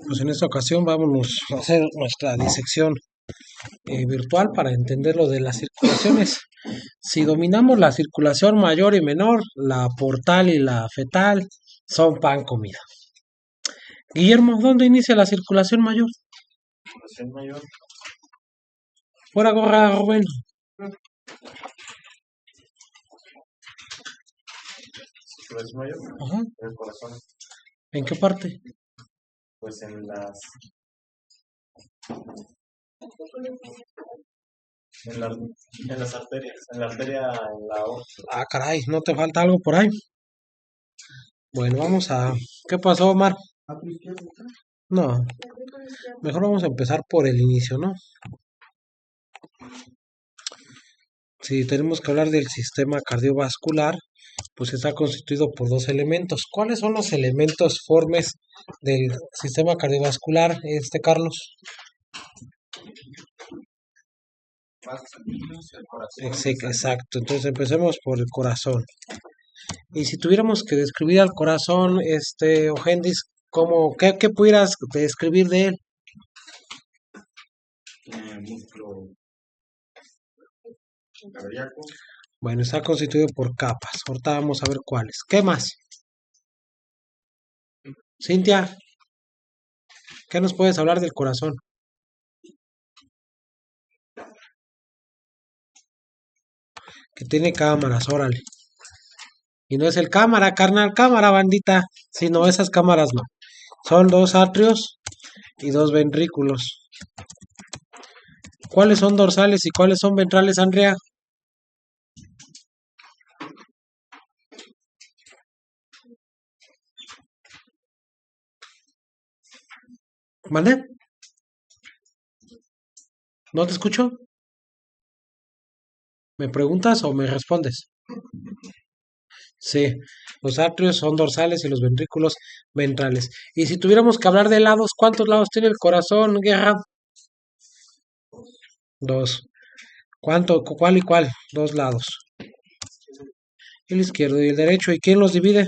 Pues en esta ocasión vámonos a hacer nuestra disección virtual para entender lo de las circulaciones. Si dominamos la circulación mayor y menor, la portal y la fetal son pan comido. Guillermo, ¿dónde inicia la circulación mayor? Circulación mayor. Fuera gorra, Rubén. Circulación mayor. Ajá. En el corazón. ¿En qué parte? Pues en las arterias. En la arteria, en la aorta. Ah, caray, ¿no te falta algo por ahí? Bueno, vamos a... ¿Qué pasó, Omar? No, mejor vamos a empezar por el inicio, ¿no? Si tenemos que hablar del sistema cardiovascular, pues está constituido por dos elementos. ¿Cuáles son los elementos formes del sistema cardiovascular, Carlos? Exacto, entonces empecemos por el corazón. Y si tuviéramos que describir al corazón, Ojendis, ¿qué pudieras describir de él? Músculo cardíaco. Bueno, está constituido por capas. Ahorita vamos a ver cuáles. ¿Qué más? Cintia, ¿qué nos puedes hablar del corazón? Que tiene cámaras, órale. Y no es el cámara, carnal, cámara, bandita. Sino esas cámaras no. Son dos atrios y dos ventrículos. ¿Cuáles son dorsales y cuáles son ventrales, Andrea? ¿Mande? ¿No te escucho? ¿Me preguntas o me respondes? Sí, los atrios son dorsales y los ventrículos ventrales. Y si tuviéramos que hablar de lados, ¿cuántos lados tiene el corazón, Guerra? Dos. ¿Cuál y cuál? Dos lados. El izquierdo y el derecho. ¿Y quién los divide?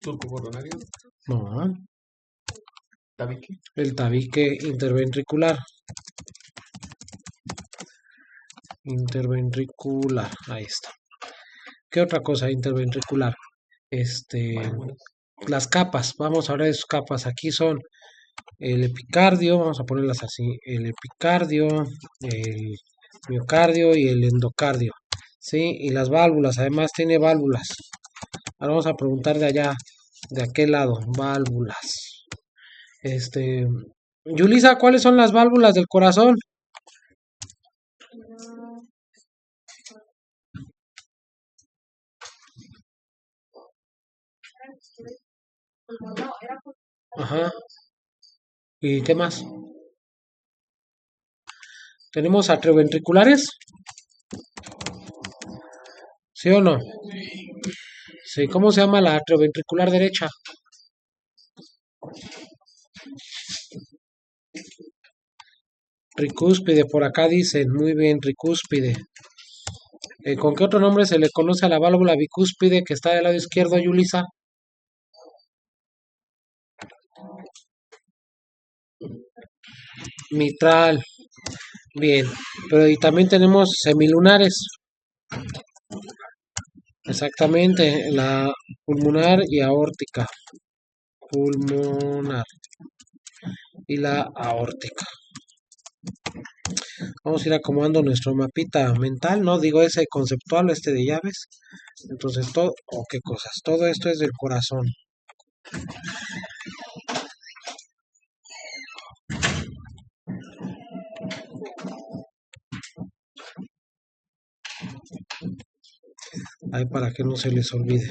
Surco coronario. No, Tabique. el tabique interventricular. Interventricular, ahí está. ¿Qué otra cosa interventricular? Las capas, vamos a hablar de sus capas. Aquí son el epicardio, vamos a ponerlas así, el epicardio, el miocardio y el endocardio, ¿sí? Y las válvulas, además tiene válvulas. Ahora vamos a preguntar de allá, de aquel lado, válvulas. Yulisa, ¿cuáles son las válvulas del corazón? Ajá. ¿Y qué más? ¿Tenemos atrioventriculares? ¿Sí o no? Sí, ¿cómo se llama la atrioventricular derecha? Tricúspide, por acá dicen, muy bien, tricúspide. ¿Con qué otro nombre se le conoce a la válvula bicúspide que está del lado izquierdo, Yulisa? Mitral. Bien, pero y también tenemos semilunares. Exactamente, la pulmonar y aórtica. Pulmonar y la aórtica. Vamos a ir acomodando nuestro mapita mental, no digo ese conceptual, de llaves. Entonces, todo, o qué cosas, todo esto es del corazón. Ahí para que no se les olvide.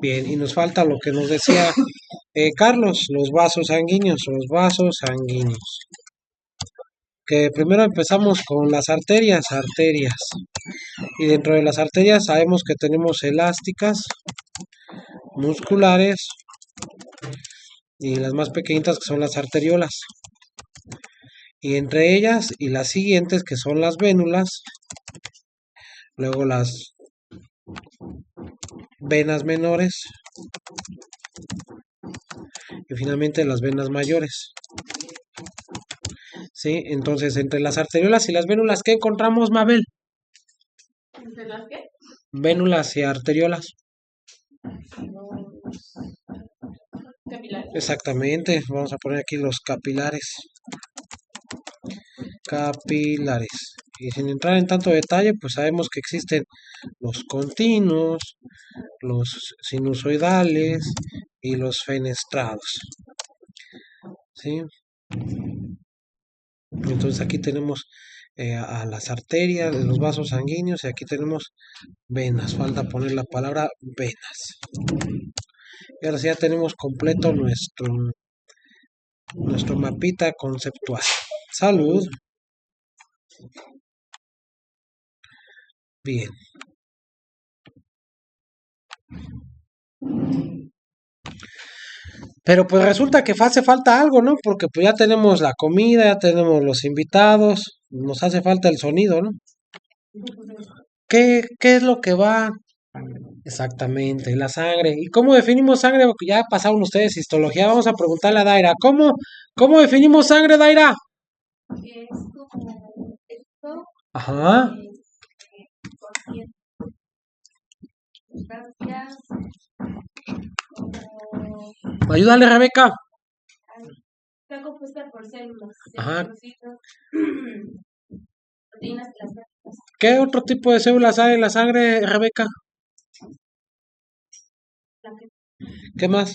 Bien, y nos falta lo que nos decía Carlos, los vasos sanguíneos, Que primero empezamos con las arterias, y dentro de las arterias sabemos que tenemos elásticas, musculares, y las más pequeñitas que son las arteriolas. Y entre ellas y las siguientes que son las vénulas, luego las venas menores y finalmente las venas mayores. ¿Sí? Entonces, entre las arteriolas y las vénulas, ¿qué encontramos, Mabel? ¿Entre las qué? Vénulas y arteriolas. Los capilares. Exactamente, vamos a poner aquí los capilares. Capilares. Y sin entrar en tanto detalle, pues sabemos que existen los continuos, los sinusoidales y los fenestrados. ¿Sí? Entonces aquí tenemos a las arterias, los vasos sanguíneos y aquí tenemos venas. Falta poner la palabra venas. Y ahora sí ya tenemos completo nuestro mapita conceptual. Salud. Bien. Pero pues resulta que hace falta algo, ¿no? Porque pues ya tenemos la comida, ya tenemos los invitados, nos hace falta el sonido, ¿no? ¿Qué es lo que va? Exactamente, la sangre. ¿Y cómo definimos sangre? Porque ya pasaron ustedes histología. Vamos a preguntarle a Daira. ¿Cómo definimos sangre, Daira? Que es como esto, Ajá. cualquier sustancias, como Ayúdale, Rebeca. está compuesta por células, Ajá. proteínas plasmáticas, ¿Qué otro tipo de células hay en la sangre, Rebeca? ¿Qué más?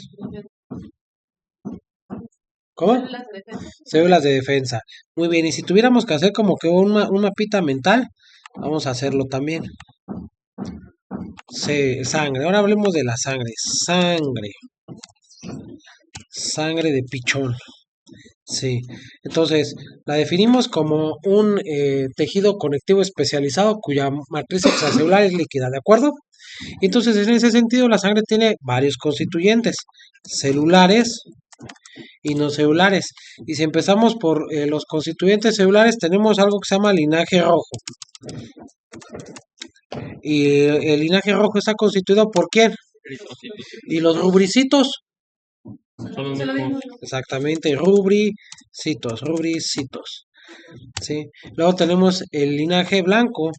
¿Cómo? células de defensa. Células de defensa. Muy bien, y si tuviéramos que hacer como que un mapita mental, vamos a hacerlo también. Sangre. Ahora hablemos de la sangre. Sangre. Sangre de pichón. Sí. Entonces, la definimos como un tejido conectivo especializado cuya matriz extracelular es líquida, ¿de acuerdo? Entonces, en ese sentido, la sangre tiene varios constituyentes, celulares y no celulares. Y si empezamos por los constituyentes celulares, tenemos algo que se llama linaje rojo. Y el linaje rojo está constituido por ¿quién? Y los rubricitos. Son lo mismo. Exactamente, rubricitos. ¿Sí? Luego tenemos el linaje blanco.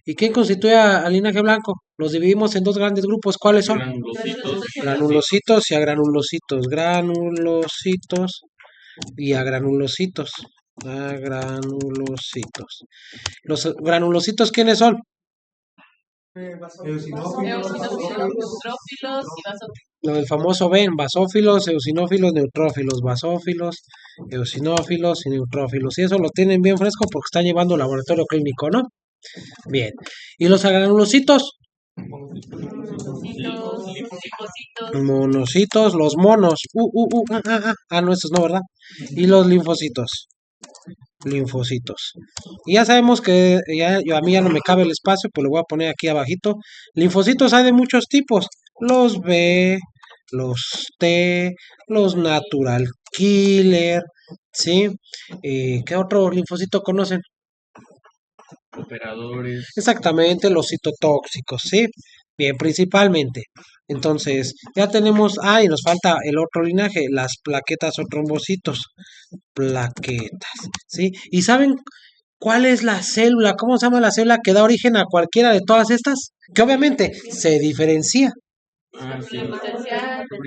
¿Y quién constituye al linaje blanco? Los dividimos en dos grandes grupos. ¿Cuáles son? Granulocitos y agranulocitos. Granulocitos y agranulocitos. Agranulocitos. ¿Los granulocitos quiénes son? Eosinófilos, neutrófilos y basófilos. Lo del famoso ven, basófilos, eosinófilos, neutrófilos, basófilos, eosinófilos y neutrófilos. Y eso lo tienen bien fresco porque están llevando laboratorio clínico, ¿no? Bien. ¿Y los agranulocitos? Monocitos, los monos. No, estos no, ¿verdad? Y los linfocitos. Linfocitos. Y ya sabemos que a mí ya no me cabe el espacio, pues lo voy a poner aquí abajito. Linfocitos hay de muchos tipos. Los B, los T, los natural killer, ¿sí? ¿Qué otro linfocito conocen? Operadores. Exactamente, los citotóxicos, ¿sí? Bien, principalmente. Entonces, ya tenemos, y nos falta el otro linaje, las plaquetas o trombocitos. Plaquetas, ¿sí? ¿Y saben cuál es la célula? ¿Cómo se llama la célula que da origen a cualquiera de todas estas? Que obviamente se diferencia. Sí.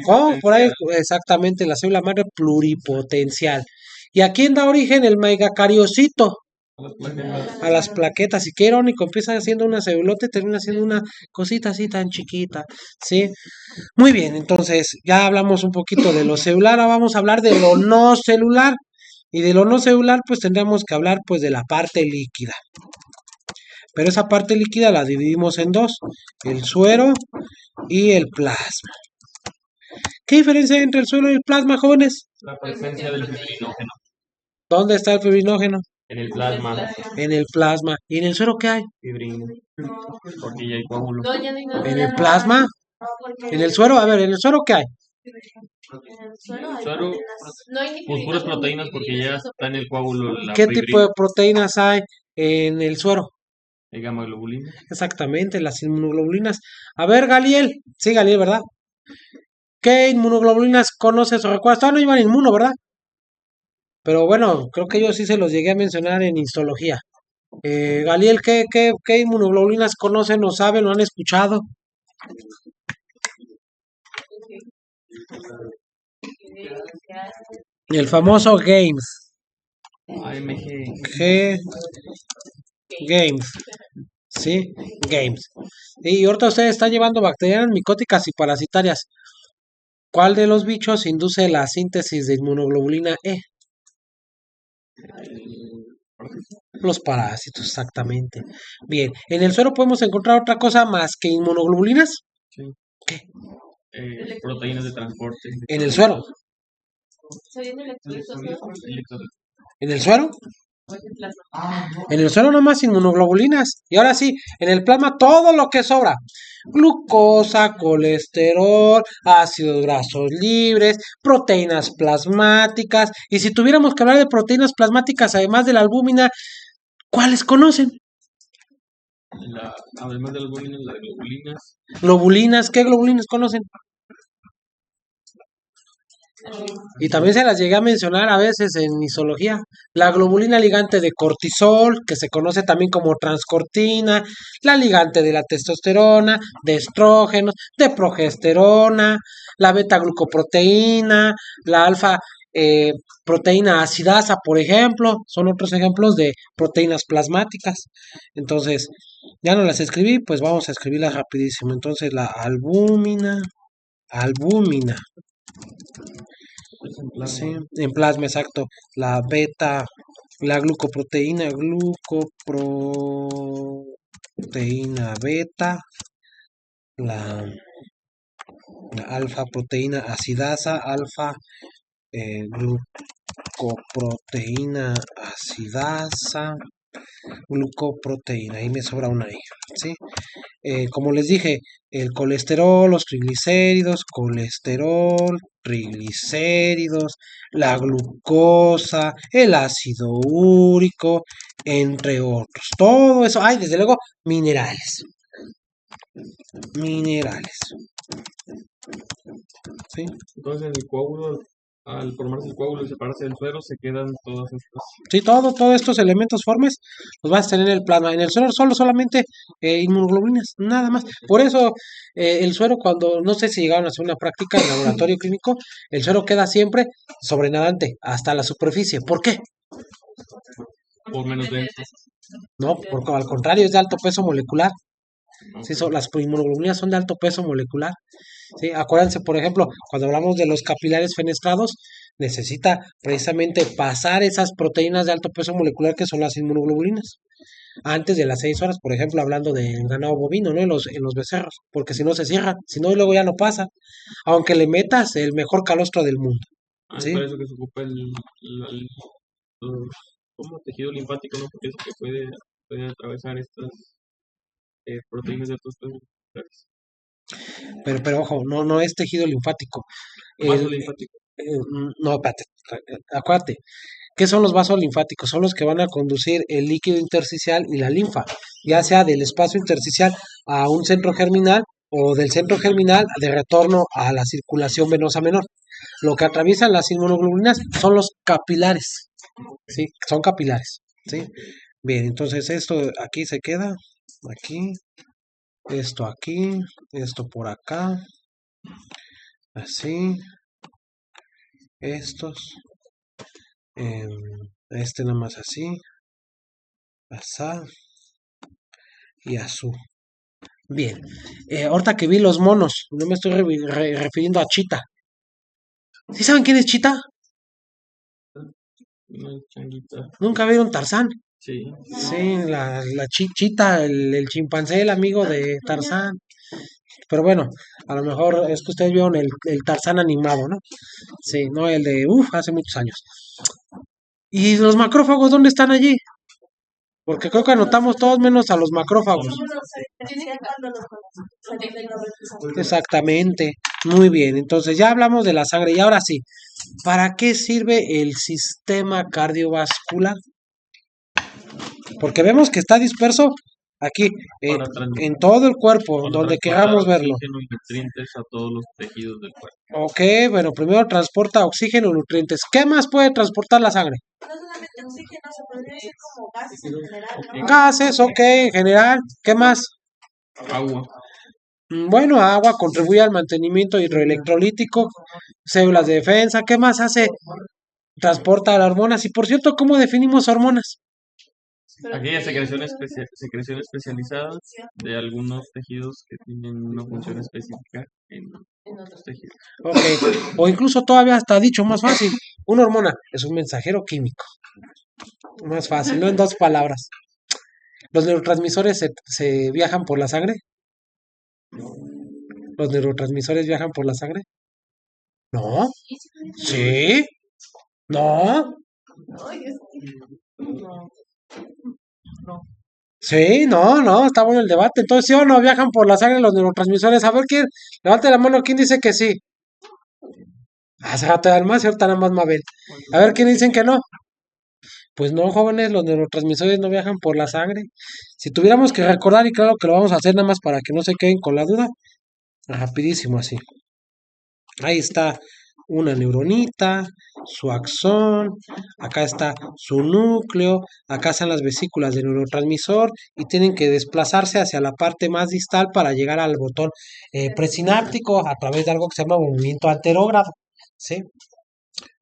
¿Cómo? Por ahí, exactamente, la célula madre pluripotencial. ¿Y a quién da origen el megacariocito? A las plaquetas. Y qué irónico, empieza haciendo una celulota y termina siendo una cosita así tan chiquita, ¿sí? Muy bien, entonces ya hablamos un poquito de lo celular, ahora vamos a hablar de lo no celular. Y de lo no celular, pues tendríamos que hablar pues de la parte líquida. Pero esa parte líquida la dividimos en dos, el suero y el plasma. ¿Qué diferencia hay entre el suero y el plasma, jóvenes? La presencia del fibrinógeno ¿Dónde está el fibrinógeno? en el plasma. En el plasma. ¿Y en el suero qué hay? Fibrin, tortilla y coágulo. No, ya no hay nada. En el plasma. En el suero, a ver, ¿en el suero qué hay? En el suelo hay Suero, no hay pues puras proteínas porque ya está en el coágulo la ¿Qué tipo de proteínas hay en el suero? El gamma globulina. Exactamente, las inmunoglobulinas. A ver, Galiel. Sí, Galiel, ¿verdad? ¿Qué inmunoglobulinas conoces o recuerdas? Todavía no iban inmuno, ¿verdad? Pero bueno, creo que yo sí se los llegué a mencionar en histología. Galiel, ¿qué inmunoglobulinas conocen o saben o han escuchado? El famoso Games. AMG. G Games. Sí, Games. Y ahorita ustedes están llevando bacterianas micóticas y parasitarias. ¿Cuál de los bichos induce la síntesis de inmunoglobulina E? Los parásitos, exactamente. Bien, en el suero podemos encontrar otra cosa más que inmunoglobulinas. Sí. ¿Qué? Proteínas de transporte. En el suero. Electrolitos. ¿En el suero? En el suero nomás inmunoglobulinas. Y ahora sí, en el plasma todo lo que sobra. Glucosa, colesterol, ácidos grasos libres, proteínas plasmáticas. Y si tuviéramos que hablar de proteínas plasmáticas, además de la albúmina, ¿cuáles conocen? Además de las globulinas, las globulinas. Globulinas, ¿qué globulinas conocen? Y también se las llegué a mencionar a veces en histología. La globulina ligante de cortisol, que se conoce también como transcortina, la ligante de la testosterona, de estrógenos, de progesterona, la beta-glucoproteína, la alfa proteína acidasa, por ejemplo, son otros ejemplos de proteínas plasmáticas. Entonces, ya no las escribí, pues vamos a escribirlas rapidísimo. Entonces, la albúmina, sí, en plasma, exacto. La beta, la glucoproteína beta, la, la alfa proteína acidasa, alfa glucoproteína acidasa, glucoproteína, ahí me sobra una ahí, ¿sí? Como les dije, el colesterol, los triglicéridos, la glucosa, el ácido úrico, entre otros. Todo eso, hay desde luego minerales. ¿Sí? Entonces, en el coágulo, al formarse el coágulo y separarse del suero, se quedan todas estas. Sí, todos estos elementos formes los vas a tener en el plasma. En el suero solamente inmunoglobulinas, nada más. Por eso el suero, cuando, no sé si llegaron a hacer una práctica en laboratorio clínico, el suero queda siempre sobrenadante hasta la superficie. ¿Por qué? O menos densos. No, porque al contrario es de alto peso molecular. Sí, las inmunoglobulinas son de alto peso molecular. Sí, acuérdense, por ejemplo, cuando hablamos de los capilares fenestrados, necesita precisamente pasar esas proteínas de alto peso molecular que son las inmunoglobulinas. Antes de las 6 horas, por ejemplo, hablando del ganado bovino, ¿no? En los becerros, porque si no se cierran, si no, luego ya no pasa, aunque le metas el mejor calostro del mundo. Es ¿Sí? por eso que se ocupa como tejido linfático, ¿no? Porque es que puede atravesar estas proteínas de altos pesos moleculares. Pero ojo, no es tejido linfático. Vaso linfático. No, espérate, acuérdate. ¿Qué son los vasos linfáticos? Son los que van a conducir el líquido intersticial y la linfa, ya sea del espacio intersticial a un centro germinal o del centro germinal de retorno a la circulación venosa menor. Lo que atraviesan las inmunoglobulinas son los capilares, ¿sí? Son capilares, ¿sí? Bien, entonces esto aquí se queda, aquí, esto por acá, así, estos, nada más así, asá y azul. Bien, ahorita que vi los monos, no me estoy refiriendo a Chita. ¿Sí saben quién es Chita? Una changuita. ¿Nunca vieron Tarzán? Sí. Sí, la Chita, el chimpancé, el amigo de Tarzán. Pero bueno, a lo mejor es que ustedes vieron el Tarzán animado, ¿no? Sí, no el de, hace muchos años. ¿Y los macrófagos dónde están allí? Porque creo que anotamos todos menos a los macrófagos. Exactamente, muy bien. Entonces ya hablamos de la sangre y ahora sí, ¿para qué sirve el sistema cardiovascular? Porque vemos que está disperso aquí, Para transmitir en todo el cuerpo, donde queramos verlo. oxígeno y nutrientes a todos los tejidos del cuerpo. Ok, bueno, primero transporta oxígeno y nutrientes. ¿Qué más puede transportar la sangre? No solamente oxígeno, se podría decir como gases en general, ¿no? Gases, ok, en general. ¿Qué más? Agua. Bueno, agua contribuye al mantenimiento hidroelectrolítico, células de defensa. ¿Qué más hace? Transporta las hormonas. Y por cierto, ¿cómo definimos hormonas? Aquellas secreciones especializadas de algunos tejidos que tienen una función específica en otros tejidos. Ok, o incluso todavía está dicho más fácil. Una hormona es un mensajero químico. Más fácil, no en dos palabras. ¿Los neurotransmisores se viajan por la sangre? ¿Los neurotransmisores viajan por la sangre? No. ¿Sí? No. Ay, es que no. Sí, no, está bueno el debate. Entonces, ¿sí o no viajan por la sangre los neurotransmisores? A ver quién, levante la mano, ¿quién dice que sí? Hace rato al más y ahorita nada más Mabel. A ver quién dicen que no. Pues no, jóvenes, los neurotransmisores no viajan por la sangre. Si tuviéramos que recordar, y claro que lo vamos a hacer nada más para que no se queden con la duda, rapidísimo así. Ahí está una neuronita, su axón, acá está su núcleo, acá están las vesículas del neurotransmisor y tienen que desplazarse hacia la parte más distal para llegar al botón presináptico a través de algo que se llama movimiento anterógrado, ¿sí?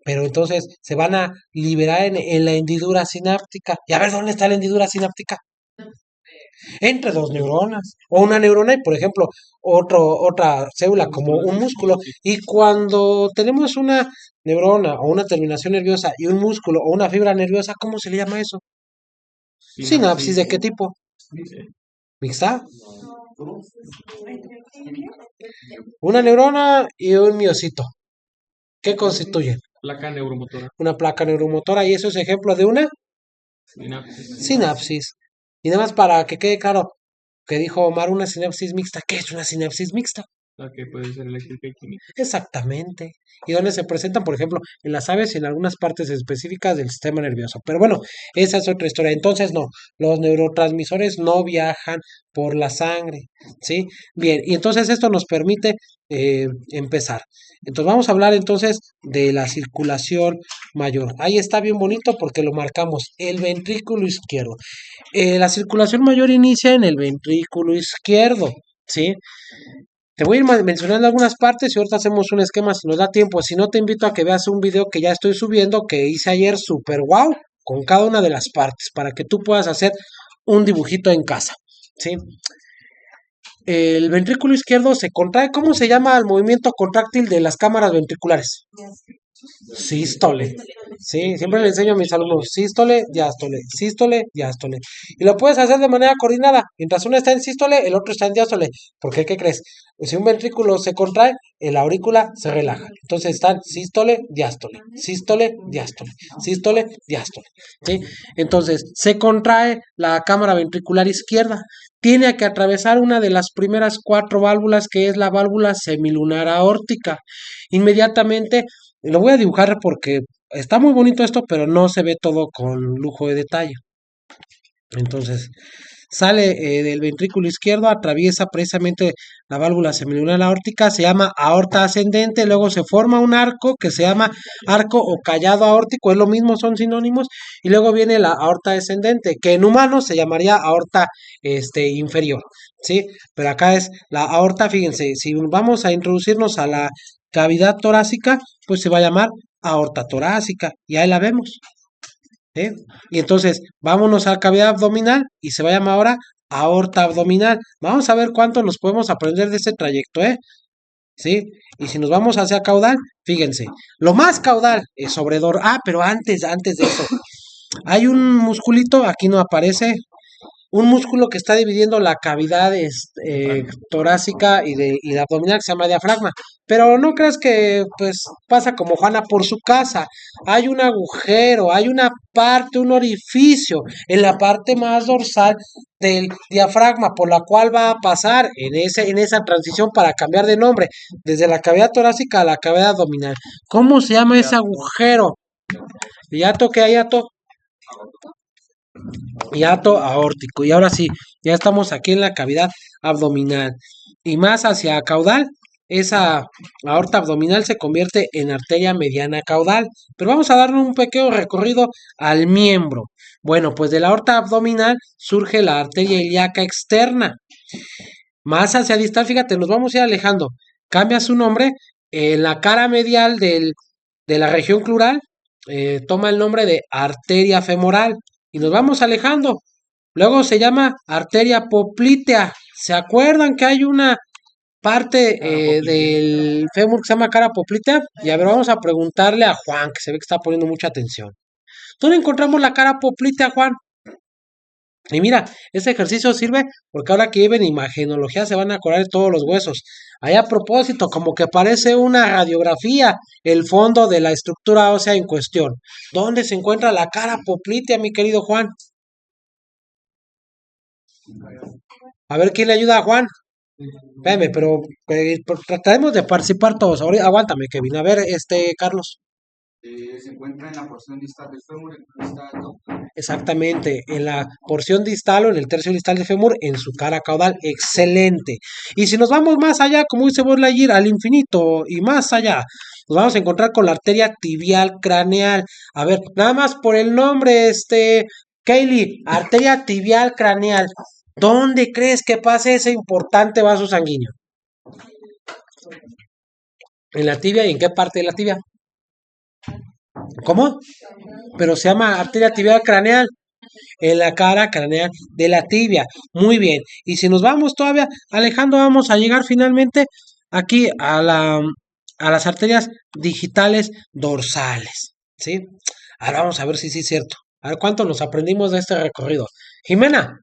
Pero entonces se van a liberar en la hendidura sináptica. Y a ver, ¿dónde está la hendidura sináptica? Entre dos neuronas o una neurona y por ejemplo otra célula como un músculo, y cuando tenemos una neurona o una terminación nerviosa y un músculo o una fibra nerviosa, ¿cómo se le llama eso? Sinapsis. ¿De qué tipo? ¿Mixta? Una neurona y un miocito. ¿Qué constituyen? Placa neuromotora. Una placa neuromotora, y eso es ejemplo de una Sinapsis. sinapsis. Y nada más para que quede claro, que dijo Omar, una sinapsis mixta. ¿Qué es una sinapsis mixta? La que puede ser eléctrica y química. Exactamente. Y donde se presentan, por ejemplo, en las aves y en algunas partes específicas del sistema nervioso. Pero bueno, esa es otra historia. Entonces, no, los neurotransmisores no viajan por la sangre, ¿sí? Bien, y entonces esto nos permite empezar. Entonces vamos a hablar entonces de la circulación mayor. Ahí está bien bonito porque lo marcamos, el ventrículo izquierdo. La circulación mayor inicia en el ventrículo izquierdo, ¿sí? Te voy a ir mencionando algunas partes y ahorita hacemos un esquema si nos da tiempo. Si no, te invito a que veas un video que ya estoy subiendo que hice ayer super wow con cada una de las partes para que tú puedas hacer un dibujito en casa, ¿sí? El ventrículo izquierdo se contrae. ¿Cómo se llama el movimiento contráctil de las cámaras ventriculares? Sístole. Sí, siempre le enseño a mis alumnos sístole, diástole, sístole, diástole. Y lo puedes hacer de manera coordinada. Mientras uno está en sístole, el otro está en diástole. ¿Por qué? ¿Qué crees? Si un ventrículo se contrae, la aurícula se relaja. Entonces están sístole, diástole, sístole, diástole, sístole, diástole. ¿Sí? Entonces se contrae la cámara ventricular izquierda. Tiene que atravesar una de las primeras 4 válvulas, que es la válvula semilunar aórtica. Inmediatamente lo voy a dibujar porque está muy bonito esto, pero no se ve todo con lujo de detalle. Entonces, sale del ventrículo izquierdo, atraviesa precisamente la válvula semilunar aórtica, se llama aorta ascendente, luego se forma un arco que se llama arco o callado aórtico, es lo mismo, son sinónimos, y luego viene la aorta descendente, que en humanos se llamaría aorta inferior, ¿sí? Pero acá es la aorta, fíjense, si vamos a introducirnos a la cavidad torácica, pues se va a llamar aorta torácica, y ahí la vemos. ¿Sí? Y entonces, vámonos a la cavidad abdominal y se va a llamar ahora aorta abdominal. Vamos a ver cuánto nos podemos aprender de ese trayecto, ¿eh? ¿Sí? Y si nos vamos hacia caudal, fíjense, lo más caudal es sobredor. Ah, pero antes de eso, hay un musculito, aquí no aparece, un músculo que está dividiendo la cavidad torácica y de abdominal, que se llama diafragma. Pero no creas que pues pasa como Juana por su casa. Hay un agujero, hay una parte, un orificio en la parte más dorsal del diafragma, por la cual va a pasar en esa transición para cambiar de nombre, desde la cavidad torácica a la cavidad abdominal. ¿Cómo se llama ese agujero? Ya toqué, ya toqué. hiato aórtico. Y ahora sí, ya estamos aquí en la cavidad abdominal. Y más hacia caudal, esa aorta abdominal se convierte en arteria mediana caudal. Pero vamos a darle un pequeño recorrido al miembro. Bueno, pues de la aorta abdominal surge la arteria ilíaca externa. Más hacia distal, fíjate, nos vamos a ir alejando. Cambia su nombre. En la cara medial de la región clural toma el nombre de arteria femoral. Y nos vamos alejando. Luego se llama arteria poplitea. ¿Se acuerdan que hay una parte del fémur que se llama cara poplitea? Y a ver, vamos a preguntarle a Juan, que se ve que está poniendo mucha atención. ¿Dónde encontramos la cara poplitea, Juan? Y mira, este ejercicio sirve porque ahora que lleven imagenología se van a acordar de todos los huesos. Ahí a propósito, como que parece una radiografía el fondo de la estructura ósea en cuestión. ¿Dónde se encuentra la cara poplitea, mi querido Juan? A ver quién le ayuda a Juan. Espérame, pero trataremos de participar todos. Ahora, aguántame, Kevin. A ver, Carlos. Se encuentra en la porción distal del fémur, en donde está el doctor. Exactamente, en la porción distal o en el tercio distal del fémur, en su cara caudal. Excelente. Y si nos vamos más allá, como dice Buzz Lightyear, al infinito y más allá, nos vamos a encontrar con la arteria tibial craneal. A ver, nada más por el nombre, Kaylee, arteria tibial craneal. ¿Dónde crees que pase ese importante vaso sanguíneo? ¿En la tibia y en qué parte de la tibia? ¿Cómo? Pero se llama arteria tibial craneal. En la cara craneal de la tibia. Muy bien. Y si nos vamos todavía alejando, vamos a llegar finalmente aquí a las arterias digitales dorsales. ¿Sí? Ahora vamos a ver si sí es cierto. A ver cuánto nos aprendimos de este recorrido. Jimena,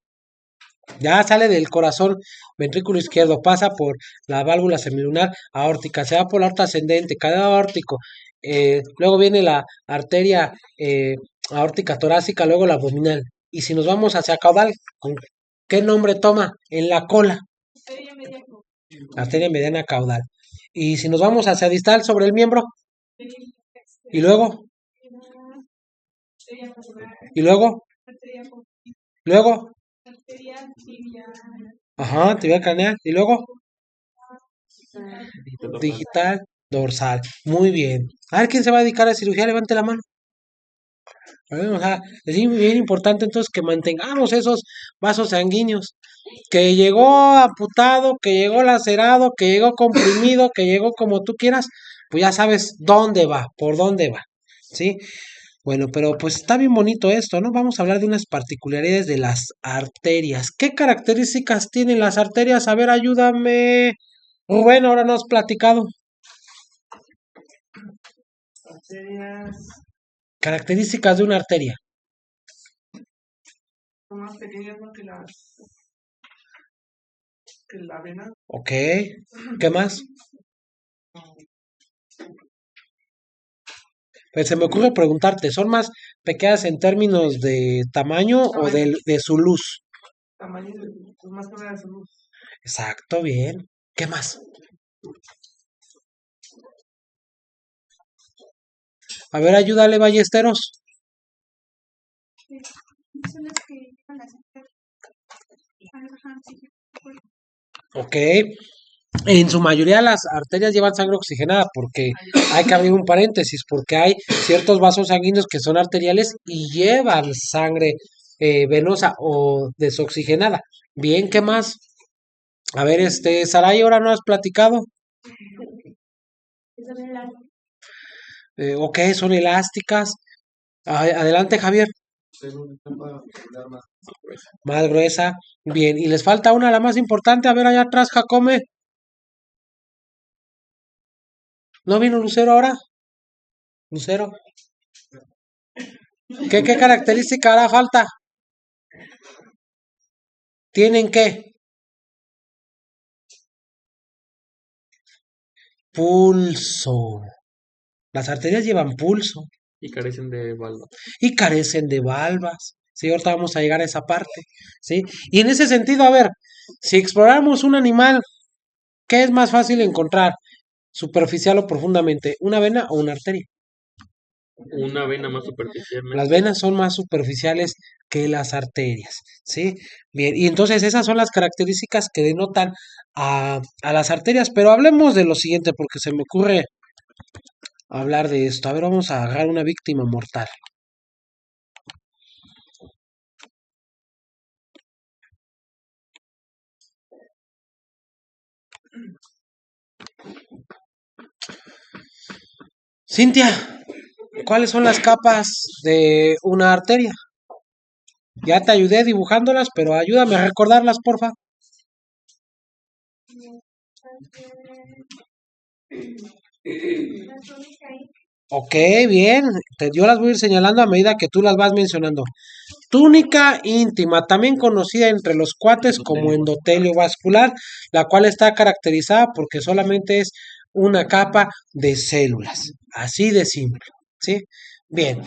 ya sale del corazón ventrículo izquierdo, pasa por la válvula semilunar aórtica, se va por la aorta ascendente, canal aórtico, luego viene la arteria aórtica torácica, luego la abdominal. Y si nos vamos hacia caudal, ¿con qué nombre toma? En la cola, arteria mediana caudal. Y si nos vamos hacia distal sobre el miembro, y luego, y luego, luego, ajá, tibia craneal, y luego, digital dorsal. Muy bien. A ver quién se va a dedicar a cirugía, levante la mano. O sea, es bien importante entonces que mantengamos esos vasos sanguíneos. Que llegó amputado, que llegó lacerado, que llegó comprimido, que llegó como tú quieras, pues ya sabes dónde va, por dónde va. ¿Sí? Bueno, pero pues está bien bonito esto, ¿no? Vamos a hablar de unas particularidades de las arterias. ¿Qué características tienen las arterias? A ver, ayúdame. Rubén, ahora no has platicado. Arterias Características de una arteria. son más pequeñas, ¿no? Que la vena. Ok. ¿Qué más? Pues se me ocurre preguntarte, ¿son más pequeñas en términos de tamaño o de su luz? Tamaño más que de salud. Exacto, bien. ¿Qué más? A ver, ayúdale, Ballesteros. Son las que llevan las Ok. En su mayoría las arterias llevan sangre oxigenada porque hay que abrir un paréntesis, porque hay ciertos vasos sanguíneos que son arteriales y llevan sangre venosa o desoxigenada. Bien, ¿qué más? A ver, Saray, ahora no has platicado. Ok, son elásticas. Adelante, Javier. Tengo una capa muscular más gruesa. Más gruesa. Bien, y les falta una, la más importante. A ver, allá atrás, Jacome. ¿No vino Lucero ahora? Lucero. ¿Qué característica hará falta? ¿Tienen qué? Pulso. Las arterias llevan pulso Y carecen de valva. y carecen de valvas. Sí, ahorita vamos a llegar a esa parte. ¿Sí? Y en ese sentido, a ver, si exploramos un animal, ¿qué es más fácil encontrar? Superficial o profundamente, ¿una vena o una arteria? Una vena más superficialmente. Las venas son más superficiales que las arterias, ¿sí? Bien, y entonces esas son las características que denotan a las arterias, pero hablemos de lo siguiente porque se me ocurre hablar de esto. A ver, vamos a agarrar una víctima mortal. Cintia, ¿cuáles son las capas de una arteria? Ya te ayudé dibujándolas, pero ayúdame a recordarlas, porfa. Ok, bien. Yo las voy a ir señalando a medida que tú las vas mencionando. Túnica íntima, también conocida entre los cuates como endotelio vascular, la cual está caracterizada porque solamente es una capa de células. Así de simple. ¿Sí? Bien.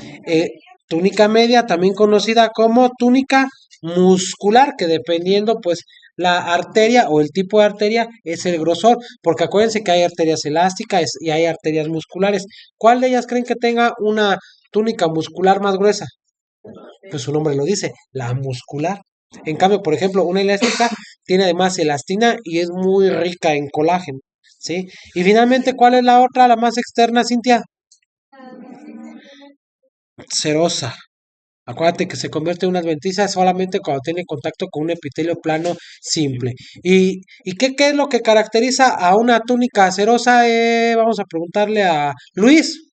Túnica media, también conocida como túnica muscular, que dependiendo, pues, la arteria o el tipo de arteria es el grosor, porque acuérdense que hay arterias elásticas y hay arterias musculares. ¿Cuál de ellas creen que tenga una túnica muscular más gruesa? Pues su nombre lo dice, la muscular. En cambio, por ejemplo, una elástica tiene además elastina y es muy rica en colágeno, ¿sí? Y finalmente, ¿cuál es la otra, la más externa, Cintia? Serosa. Acuérdate que se convierte en una adventicia solamente cuando tiene contacto con un epitelio plano simple. ¿Y qué es lo que caracteriza a una túnica serosa? Vamos a preguntarle a Luis.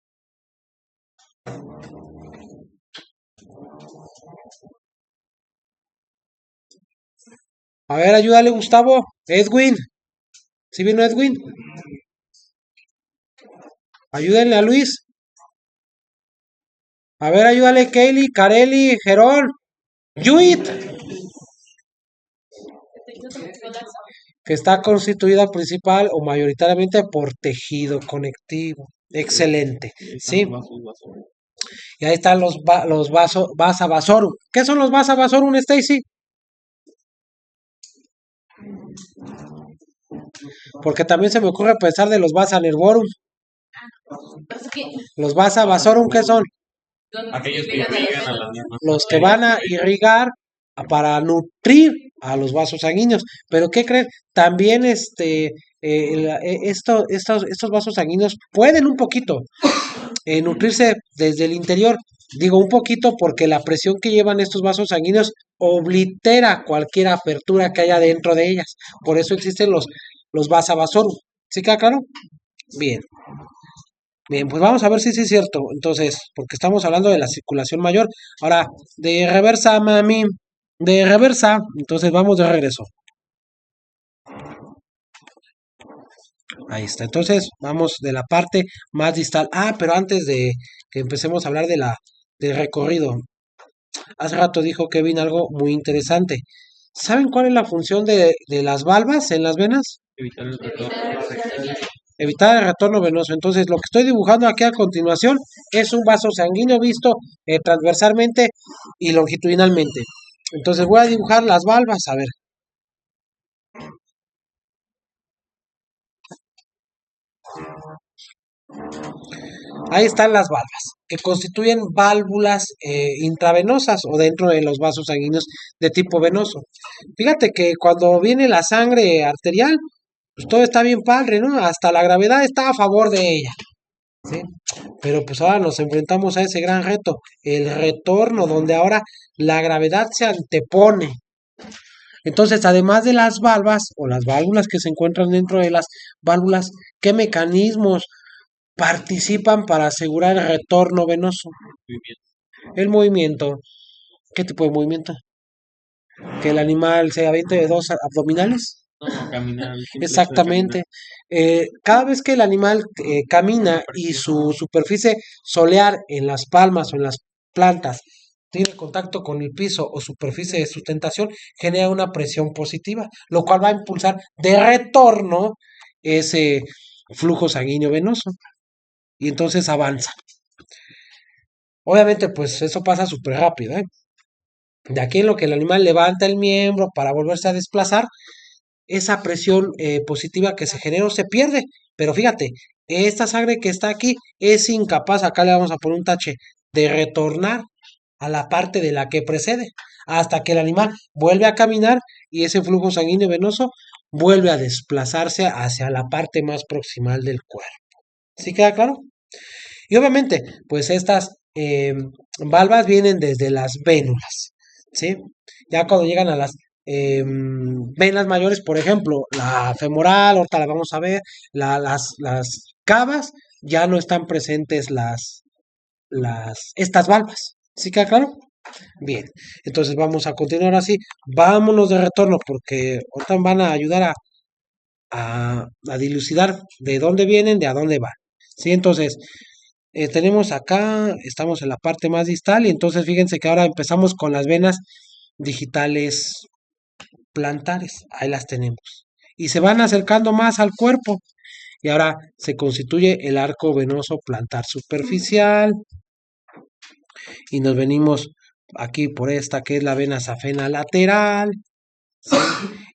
A ver, ayúdale, Gustavo. Edwin. ¿Sí vino Edwin? Ayúdenle a Luis. A ver, ayúdale, Kaylee, Kareli, Gerón. Yuit, que está constituida principal o mayoritariamente por tejido conectivo. Excelente. Sí. Y ahí están los vasa vasorum. ¿Qué son los vasa vasorum, Stacy? Porque también se me ocurre pensar de los vasa nervorum. Los vasa vasorum, ¿qué son? Aquellos que llegan a las mismas Los que van a irrigar para nutrir a los vasos sanguíneos. Pero ¿qué creen? También estos vasos sanguíneos pueden un poquito nutrirse desde el interior. Digo un poquito porque la presión que llevan estos vasos sanguíneos oblitera cualquier apertura que haya dentro de ellas. Por eso existen los vasavasorum. ¿Sí queda claro? Bien. Bien, pues vamos a ver si sí es cierto. Entonces, porque estamos hablando de la circulación mayor. Ahora, de reversa, mami. De reversa. Entonces vamos de regreso. Ahí está. Entonces, vamos de la parte más distal. Ah, pero antes de que empecemos a hablar del recorrido. Hace rato dijo Kevin algo muy interesante. ¿Saben cuál es la función de las valvas en las venas? evitar el retorno. Evitar el retorno venoso. Entonces, lo que estoy dibujando aquí a continuación es un vaso sanguíneo visto transversalmente y longitudinalmente. Entonces, voy a dibujar las valvas. A ver. Ahí están las valvas, que constituyen válvulas intravenosas o dentro de los vasos sanguíneos de tipo venoso. Fíjate que cuando viene la sangre arterial, pues todo está bien padre, ¿no? Hasta la gravedad está a favor de ella, ¿sí? Pero pues ahora nos enfrentamos a ese gran reto, el retorno, donde ahora la gravedad se antepone. Entonces, además de las valvas o las válvulas que se encuentran dentro de las válvulas, ¿qué mecanismos participan para asegurar el retorno venoso? El movimiento. ¿Qué tipo de movimiento? ¿Que el animal se aviente de dos abdominales? No, caminar. Exactamente. Cada vez que el animal camina y su superficie solear en las palmas o en las plantas tiene contacto con el piso o superficie de sustentación, genera una presión positiva, lo cual va a impulsar de retorno ese flujo sanguíneo venoso y entonces avanza. Obviamente, pues eso pasa súper rápido, ¿eh? De aquí en lo que el animal levanta el miembro para volverse a desplazar, esa presión positiva que se generó se pierde. Pero fíjate, esta sangre que está aquí es incapaz, acá le vamos a poner un tache, de retornar a la parte de la que precede, hasta que el animal vuelve a caminar y ese flujo sanguíneo venoso vuelve a desplazarse hacia la parte más proximal del cuerpo. ¿Sí queda claro? Y obviamente, pues estas valvas vienen desde las vénulas, ¿sí? Ya cuando llegan a las venas mayores, por ejemplo, la femoral, ahorita la vamos a ver, las cavas, ya no están presentes estas valvas. ¿Sí queda claro? Bien, entonces vamos a continuar así. Vámonos de retorno porque ahorita van a ayudar a dilucidar de dónde vienen, de a dónde van. ¿Sí? Entonces, tenemos acá, estamos en la parte más distal y entonces fíjense que ahora empezamos con las venas digitales plantares. Ahí las tenemos. Y se van acercando más al cuerpo. Y ahora se constituye el arco venoso plantar superficial. Y nos venimos aquí por esta que es la vena safena lateral. ¿Sí?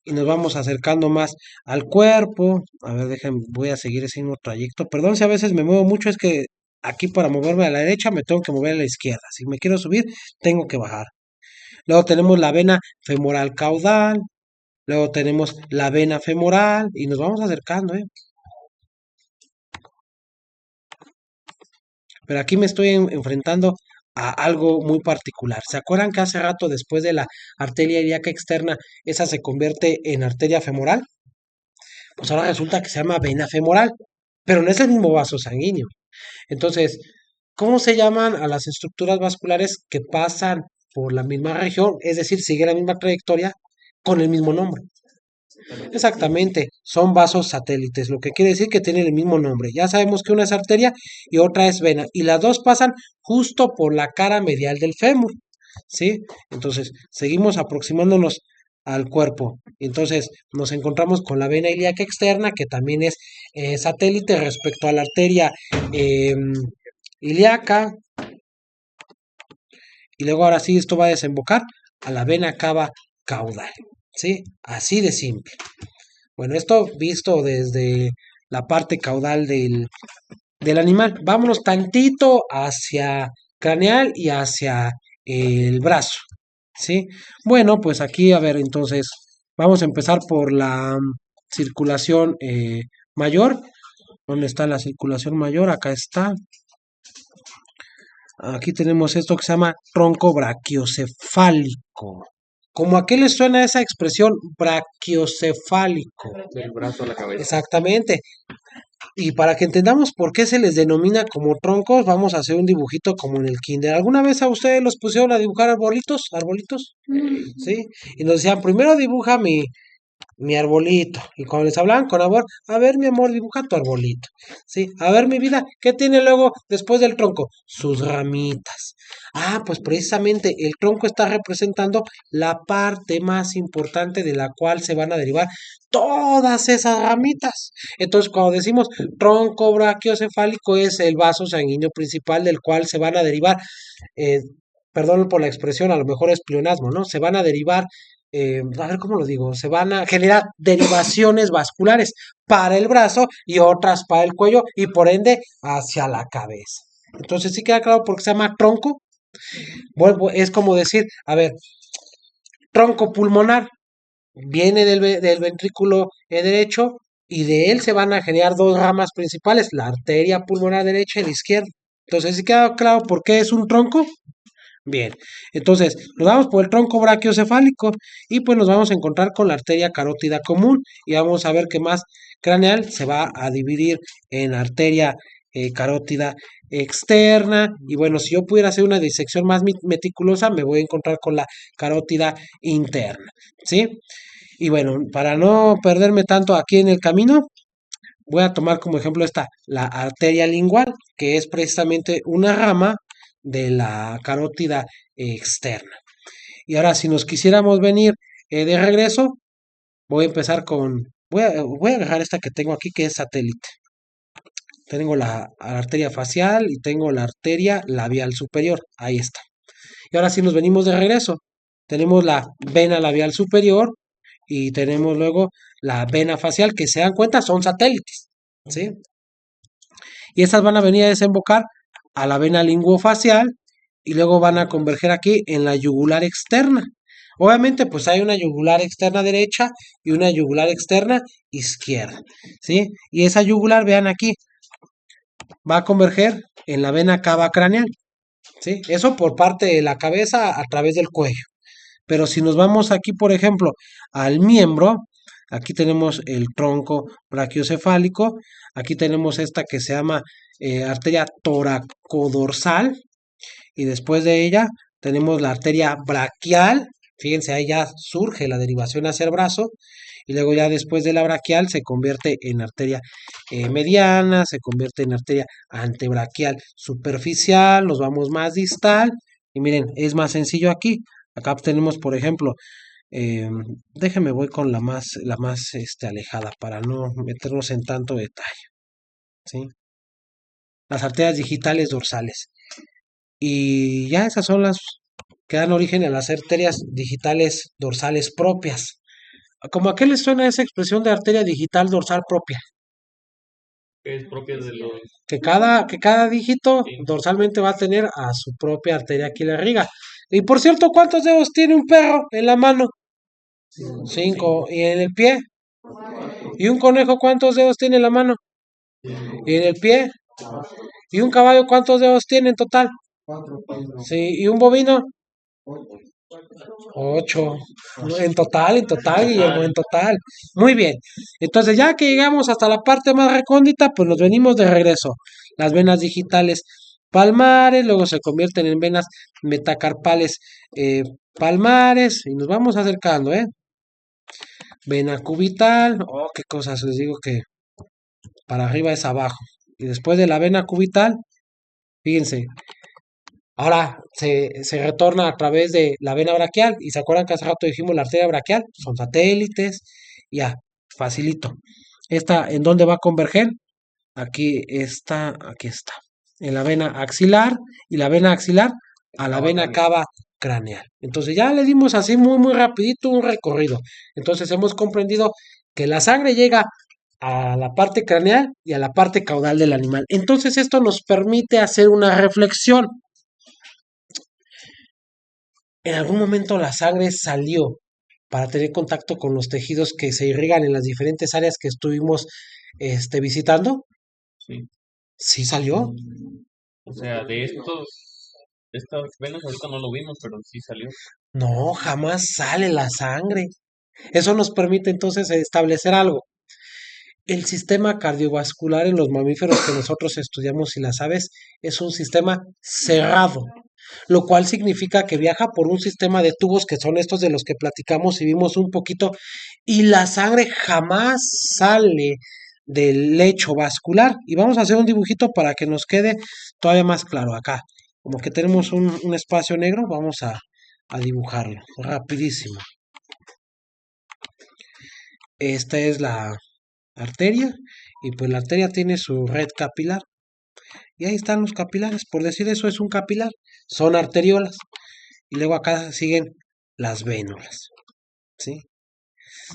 Y nos vamos acercando más al cuerpo. A ver, déjenme, voy a seguir ese mismo trayecto. Perdón si a veces me muevo mucho, es que aquí para moverme a la derecha me tengo que mover a la izquierda. Si me quiero subir, tengo que bajar. Luego tenemos la vena femoral caudal. Luego tenemos la vena femoral y nos vamos acercando, ¿eh? Pero aquí me estoy enfrentando a algo muy particular. ¿Se acuerdan que hace rato después de la arteria ilíaca externa, esa se convierte en arteria femoral? Pues ahora resulta que se llama vena femoral, pero no es el mismo vaso sanguíneo. Entonces, ¿cómo se llaman a las estructuras vasculares que pasan por la misma región? Es decir, sigue la misma trayectoria con el mismo nombre. Exactamente, son vasos satélites, lo que quiere decir que tienen el mismo nombre. Ya sabemos que una es arteria y otra es vena, y las dos pasan justo por la cara medial del fémur, ¿sí? Entonces, seguimos aproximándonos al cuerpo. Entonces, nos encontramos con la vena ilíaca externa, que también es satélite respecto a la arteria ilíaca, y luego ahora sí esto va a desembocar a la vena cava caudal, ¿sí? Así de simple. Bueno, esto visto desde la parte caudal del animal. Vámonos tantito hacia craneal y hacia el brazo, ¿sí? Bueno, pues aquí, a ver, entonces, vamos a empezar por la circulación mayor. ¿Dónde está la circulación mayor? Acá está. Aquí tenemos esto que se llama tronco brachiocefálico. ¿Cómo a qué le suena esa expresión brachiocefálico? Del brazo a la cabeza. Exactamente. Y para que entendamos por qué se les denomina como troncos, vamos a hacer un dibujito como en el kinder. ¿Alguna vez a ustedes los pusieron a dibujar arbolitos? ¿Arbolitos? ¿Sí? Y nos decían, primero dibuja mi arbolito. Y cuando les hablaban con amor, a ver, mi amor, dibuja tu arbolito. Sí, a ver, mi vida, ¿qué tiene luego después del tronco? Sus ramitas. Ah, pues precisamente el tronco está representando la parte más importante de la cual se van a derivar todas esas ramitas. Entonces, cuando decimos tronco brachiocefálico, es el vaso sanguíneo principal del cual se van a derivar, eh, perdón por la expresión, a lo mejor es pleonasmo, ¿no? Se van a derivar a ver cómo lo digo, se van a generar derivaciones vasculares para el brazo y otras para el cuello y por ende hacia la cabeza. Entonces sí queda claro por qué se llama tronco. Bueno, es como decir, a ver, tronco pulmonar viene del ventrículo derecho y de él se van a generar dos ramas principales, la arteria pulmonar derecha y la izquierda. Entonces sí queda claro por qué es un tronco. Bien, entonces nos vamos por el tronco brachiocefálico y pues nos vamos a encontrar con la arteria carótida común y vamos a ver que más craneal se va a dividir en arteria carótida externa y bueno, si yo pudiera hacer una disección más meticulosa me voy a encontrar con la carótida interna, ¿sí? Y bueno, para no perderme tanto aquí en el camino, voy a tomar como ejemplo esta, la arteria lingual, que es precisamente una rama de la carótida externa. Y ahora, si nos quisiéramos venir de regreso, voy a empezar voy a agarrar esta que tengo aquí, que es satélite. Tengo la arteria facial y tengo la arteria labial superior. Ahí está. Y ahora si nos venimos de regreso, tenemos la vena labial superior y tenemos luego la vena facial, que se dan cuenta son satélites, ¿sí? y estas van a venir a desembocar a la vena linguofacial y luego van a converger aquí en la yugular externa. Obviamente, pues hay una yugular externa derecha y una yugular externa izquierda, ¿sí? Y esa yugular, vean aquí, va a converger en la vena cava craneal, ¿sí? Eso por parte de la cabeza a través del cuello. Pero si nos vamos aquí, por ejemplo, al miembro, aquí tenemos el tronco brachiocefálico, aquí tenemos esta que se llama arteria toracodorsal, y después de ella tenemos la arteria braquial, fíjense, ahí ya surge la derivación hacia el brazo, y luego ya después de la braquial se convierte en arteria mediana, se convierte en arteria antebraquial superficial, nos vamos más distal, y miren, es más sencillo aquí. Acá tenemos, por ejemplo, eh, déjenme voy con la más alejada para no meternos en tanto detalle, ¿sí? Las arterias digitales dorsales. Y ya esas son las que dan origen a las arterias digitales dorsales propias. ¿Cómo a qué les suena esa expresión de arteria digital dorsal propia? Que es propia de los... Que cada dígito Sí. dorsalmente va a tener a su propia arteria aquí la riga. Y por cierto, ¿cuántos dedos tiene un perro en la mano? 5. ¿Y en el pie? ¿Y un conejo cuántos dedos tiene en la mano? ¿Y en el pie? ¿Y un caballo cuántos dedos tiene en total? Sí. ¿Y un bovino? 8. En total, Guillermo, en total. Muy bien. Entonces, ya que llegamos hasta la parte más recóndita, pues nos venimos de regreso. Las venas digitales palmares, luego se convierten en venas metacarpales palmares, y nos vamos acercando, ¿eh? Vena cubital, oh, qué cosas, les digo que para arriba es abajo. Y después de la vena cubital, fíjense, ahora se retorna a través de la vena braquial. ¿Y se acuerdan que hace rato dijimos la arteria braquial? Son satélites. Ya, facilito. ¿Esta en dónde va a converger? Aquí está, aquí está. En la vena axilar, y la vena axilar a la vena cava craneal. Entonces ya le dimos así muy muy rapidito un recorrido. Entonces hemos comprendido que la sangre llega a la parte craneal y a la parte caudal del animal. Entonces esto nos permite hacer una reflexión. En algún momento la sangre salió para tener contacto con los tejidos que se irrigan en las diferentes áreas que estuvimos visitando. Sí. Sí salió. O sea, de estas venas ahorita no lo vimos, pero sí salió. No, jamás sale la sangre. Eso nos permite entonces establecer algo. El sistema cardiovascular en los mamíferos que nosotros estudiamos y las aves es un sistema cerrado, lo cual significa que viaja por un sistema de tubos que son estos de los que platicamos y vimos un poquito, y la sangre jamás sale del lecho vascular. Y vamos a hacer un dibujito para que nos quede todavía más claro acá. Como que tenemos un espacio negro, vamos a dibujarlo rapidísimo. Esta es la arteria, y pues la arteria tiene su red capilar. Y ahí están los capilares, por decir eso es un capilar, son arteriolas. Y luego acá siguen las vénulas, ¿sí?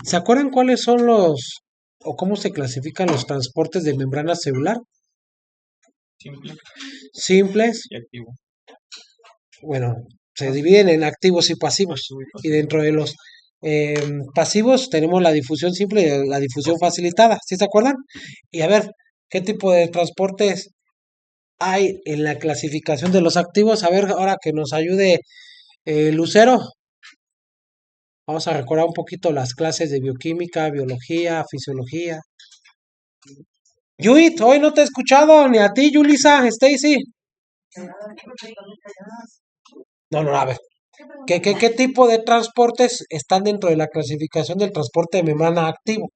¿Se acuerdan cuáles son o cómo se clasifican los transportes de membrana celular? Simple Simples, y activo. bueno, se dividen en activos y pasivos. Y dentro de los pasivos tenemos la difusión simple y la difusión facilitada, ¿sí se acuerdan? Y a ver, ¿qué tipo de transportes hay en la clasificación de los activos? A ver, ahora que nos ayude Lucero. Vamos a recordar un poquito las clases de bioquímica, biología, fisiología. Yuit, hoy no te he escuchado, ni a ti, Yulisa, Stacy. No, no, a ver. ¿Qué tipo de transportes están dentro de la clasificación del transporte de membrana activo?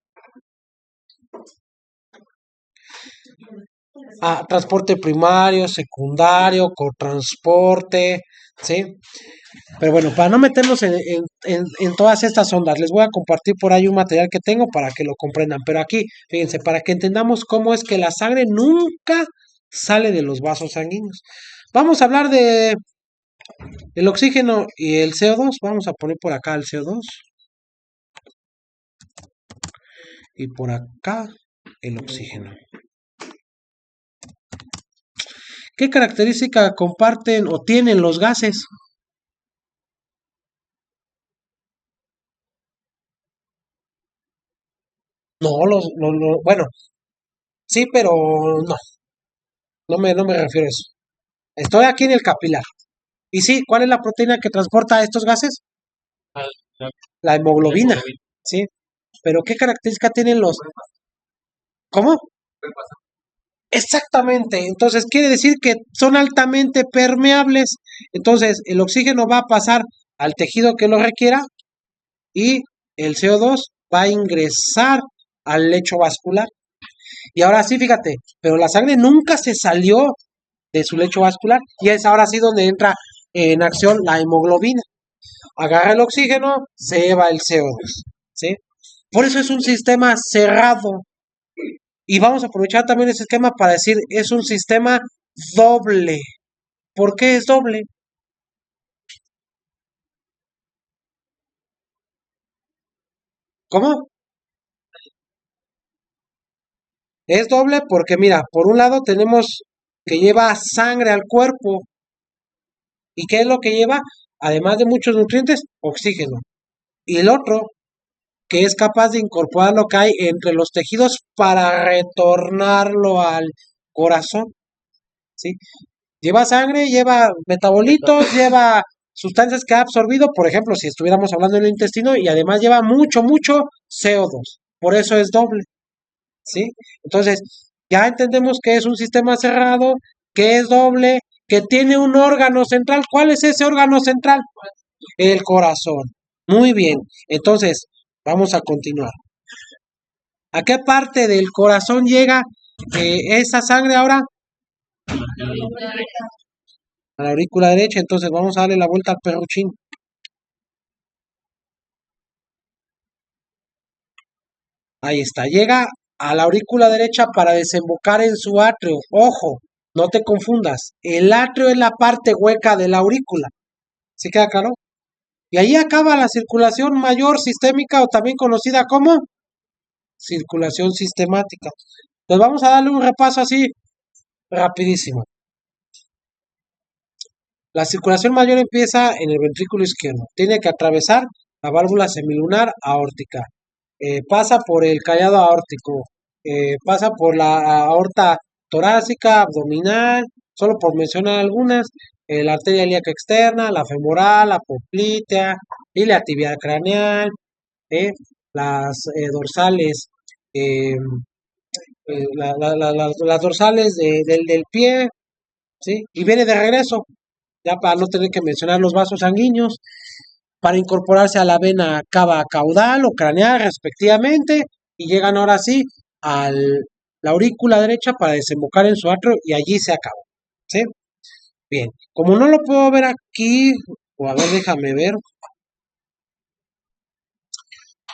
Transporte primario, secundario, cotransporte, ¿sí? Pero bueno, para no meternos en todas estas ondas, les voy a compartir por ahí un material que tengo para que lo comprendan. Pero aquí, fíjense, para que entendamos cómo es que la sangre nunca sale de los vasos sanguíneos. Vamos a hablar de el oxígeno y el CO2. Vamos a poner por acá el CO2. Y por acá el oxígeno. ¿Qué característica comparten o tienen los gases? No, bueno, sí, pero no, no me refiero a eso. Estoy aquí en el capilar. Y sí, ¿cuál es la proteína que transporta estos gases? Ah, la- La la hemoglobina, hemoglobina. ¿sí? Pero ¿qué característica tienen los? ¿Cómo? Exactamente. Entonces quiere decir que son altamente permeables. Entonces el oxígeno va a pasar al tejido que lo requiera y el CO2 va a ingresar al lecho vascular. Y ahora sí, fíjate, pero la sangre nunca se salió de su lecho vascular y es ahora sí donde entra en acción la hemoglobina. Agarra el oxígeno, se lleva el CO2, ¿sí? Por eso es un sistema cerrado. Y vamos a aprovechar también ese esquema para decir, es un sistema doble. ¿Por qué es doble? ¿Cómo? Es doble porque mira, por un lado tenemos que lleva sangre al cuerpo. ¿Y qué es lo que lleva? Además de muchos nutrientes, oxígeno. Y el otro, que es capaz de incorporar lo que hay entre los tejidos para retornarlo al corazón, ¿sí? Lleva sangre, lleva metabolitos, lleva sustancias que ha absorbido, por ejemplo, si estuviéramos hablando del intestino, y además lleva mucho CO2. Por eso es doble, ¿sí? Entonces, ya entendemos que es un sistema cerrado, que es doble, que tiene un órgano central. ¿Cuál es ese órgano central? El corazón. Muy bien. Entonces, vamos a continuar. ¿A qué parte del corazón llega esa sangre ahora? A la aurícula derecha. Entonces, vamos a darle la vuelta al perruchín. Ahí está. Llega a la aurícula derecha para desembocar en su atrio. Ojo, no te confundas. El atrio es la parte hueca de la aurícula. ¿Sí queda claro? Y ahí acaba la circulación mayor sistémica o también conocida como circulación sistemática. Pues vamos a darle un repaso así rapidísimo. La circulación mayor empieza en el ventrículo izquierdo. Tiene que atravesar la válvula semilunar aórtica. Pasa por el callado aórtico. Pasa por la aorta torácica, abdominal, solo por mencionar algunas. La arteria ilíaca externa, la femoral, la poplitea, la tibial craneal, las dorsales, eh, las dorsales del pie, ¿sí? Y viene de regreso, ya para no tener que mencionar los vasos sanguíneos, para incorporarse a la vena cava caudal o craneal respectivamente, y llegan ahora sí a la aurícula derecha para desembocar en su atrio y allí se acabó, ¿sí? Bien, como no lo puedo ver aquí, o a ver,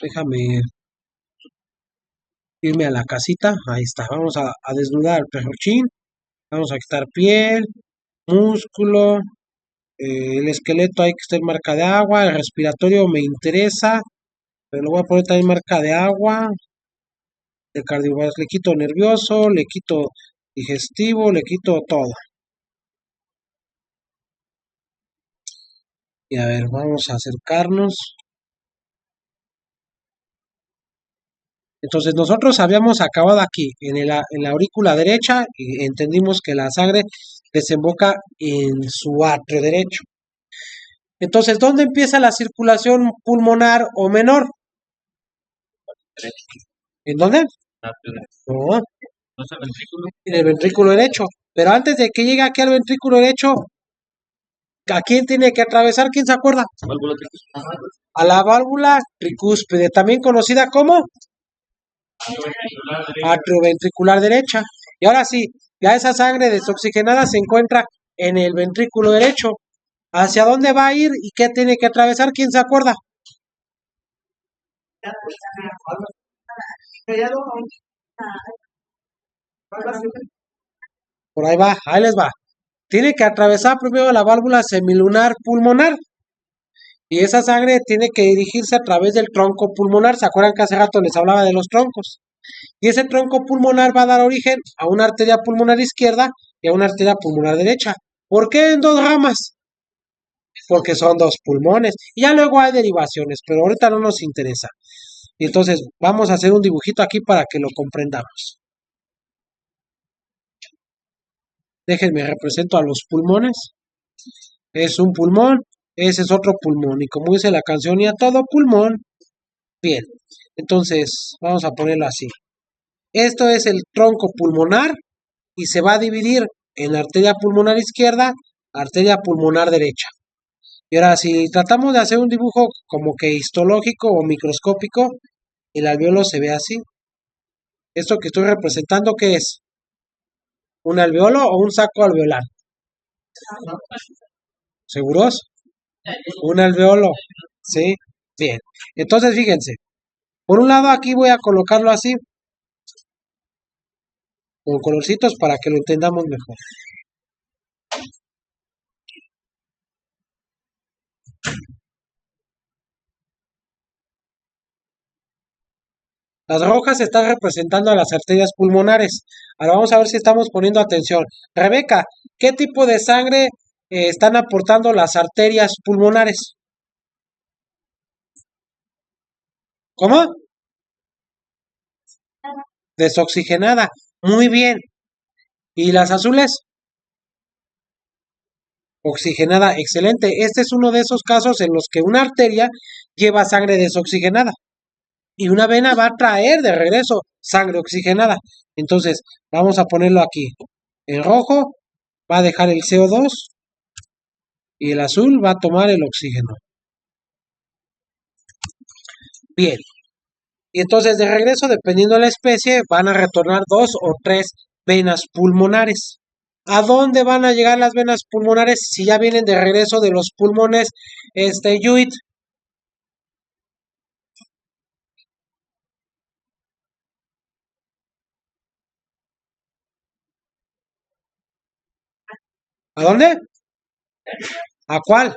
déjame irme a la casita, ahí está, vamos a desnudar el perrochín, vamos a quitar piel, músculo, el esqueleto hay que estar en marca de agua, el respiratorio me interesa, pero lo voy a poner también marca de agua, el cardiovascular, le quito nervioso, le quito digestivo, le quito todo. Y a ver, vamos a acercarnos. Entonces nosotros habíamos acabado aquí, en la aurícula derecha, y entendimos que la sangre desemboca en su atrio derecho. Entonces, ¿dónde empieza la circulación pulmonar o menor? ¿En dónde? No, No es el ventrículo. en el ventrículo derecho. Pero antes de que llegue aquí al ventrículo derecho, ¿a quién tiene que atravesar? ¿Quién se acuerda? Válvula tricúspide. A la válvula tricúspide, también conocida como Ventricular derecho. atrioventricular derecha. Y ahora sí, ya esa sangre desoxigenada se encuentra en el ventrículo derecho. ¿Hacia dónde va a ir y qué tiene que atravesar? ¿Quién se acuerda? Callado, Por ahí va, ahí les va. Tiene que atravesar primero la válvula semilunar pulmonar. Y esa sangre tiene que dirigirse a través del tronco pulmonar. ¿Se acuerdan que hace rato les hablaba de los troncos? Y ese tronco pulmonar va a dar origen a una arteria pulmonar izquierda y a una arteria pulmonar derecha. ¿Por qué en dos ramas? Porque son dos pulmones. Y ya luego hay derivaciones, pero ahorita no nos interesa. Y entonces vamos a hacer un dibujito aquí para que lo comprendamos. Déjenme represento a los pulmones. Es un pulmón, ese es otro pulmón. Y como dice la canción, y a todo pulmón. Bien, entonces vamos a ponerlo así. Esto es el tronco pulmonar y se va a dividir en arteria pulmonar izquierda, arteria pulmonar derecha. Y ahora si tratamos de hacer un dibujo como que histológico o microscópico, el alveolo se ve así. Esto que estoy representando, ¿qué es? ¿Un alveolo o un saco alveolar? ¿Seguros? Un alveolo. ¿Sí? Bien. Entonces fíjense. Por un lado aquí voy a colocarlo así. Con colorcitos para que lo entendamos mejor. Las rojas están representando a las arterias pulmonares. Ahora vamos a ver si estamos poniendo atención. Rebeca, ¿qué tipo de sangre están aportando las arterias pulmonares? ¿Cómo? Desoxigenada. Muy bien. ¿Y las azules? Oxigenada. Excelente. Este es uno de esos casos en los que una arteria lleva sangre desoxigenada. Y una vena va a traer de regreso sangre oxigenada. Entonces, vamos a ponerlo aquí. El rojo va a dejar el CO2 y el azul va a tomar el oxígeno. Bien. Y entonces, de regreso, dependiendo de la especie, van a retornar 2 o 3 venas pulmonares. ¿A dónde van a llegar las venas pulmonares si ya vienen de regreso de los pulmones, Yuit? ¿A dónde? ¿A cuál?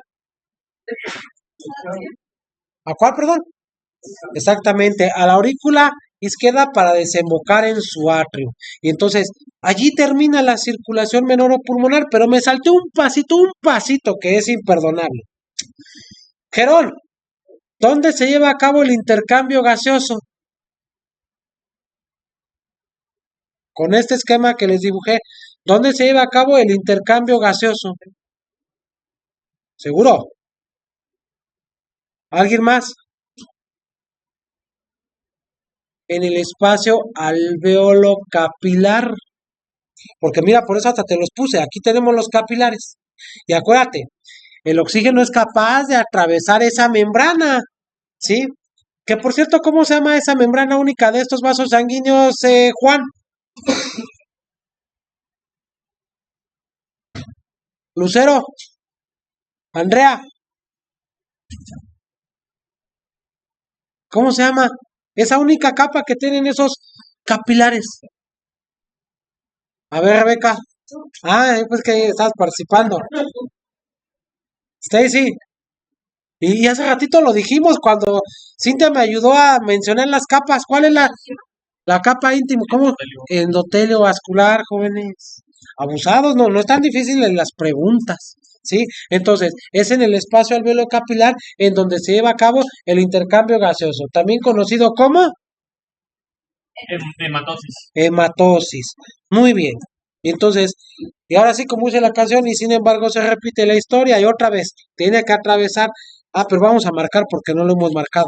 ¿A cuál, perdón? Exactamente, a la aurícula izquierda para desembocar en su atrio. Y entonces, allí termina la circulación menoro-pulmonar, pero me salté un pasito que es imperdonable. Gerón, ¿dónde se lleva a cabo el intercambio gaseoso? Con este esquema que les dibujé, ¿dónde se lleva a cabo el intercambio gaseoso? ¿Seguro? ¿Alguien más? En el espacio alveolo capilar. Porque mira, por eso hasta te los puse. Aquí tenemos los capilares. Y acuérdate, el oxígeno es capaz de atravesar esa membrana. ¿Sí? Que por cierto, ¿cómo se llama esa membrana única de estos vasos sanguíneos, Juan? Lucero. Andrea. ¿Cómo se llama? Esa única capa que tienen esos capilares. A ver, Rebeca. Ah, pues que estás participando. Stacy. Y hace ratito lo dijimos cuando Cintia me ayudó a mencionar las capas. ¿Cuál es la capa íntima? ¿Cómo? Endotelio vascular, jóvenes. Abusados, no es tan difícil en las preguntas. ¿Sí? Entonces, es en el espacio alveolo capilar en donde se lleva a cabo el intercambio gaseoso, también conocido como Hematosis. hematosis. Muy bien. Y entonces, y ahora sí, como dice la canción, y sin embargo se repite la historia y otra vez tiene que atravesar. Ah, pero vamos a marcar porque no lo hemos marcado.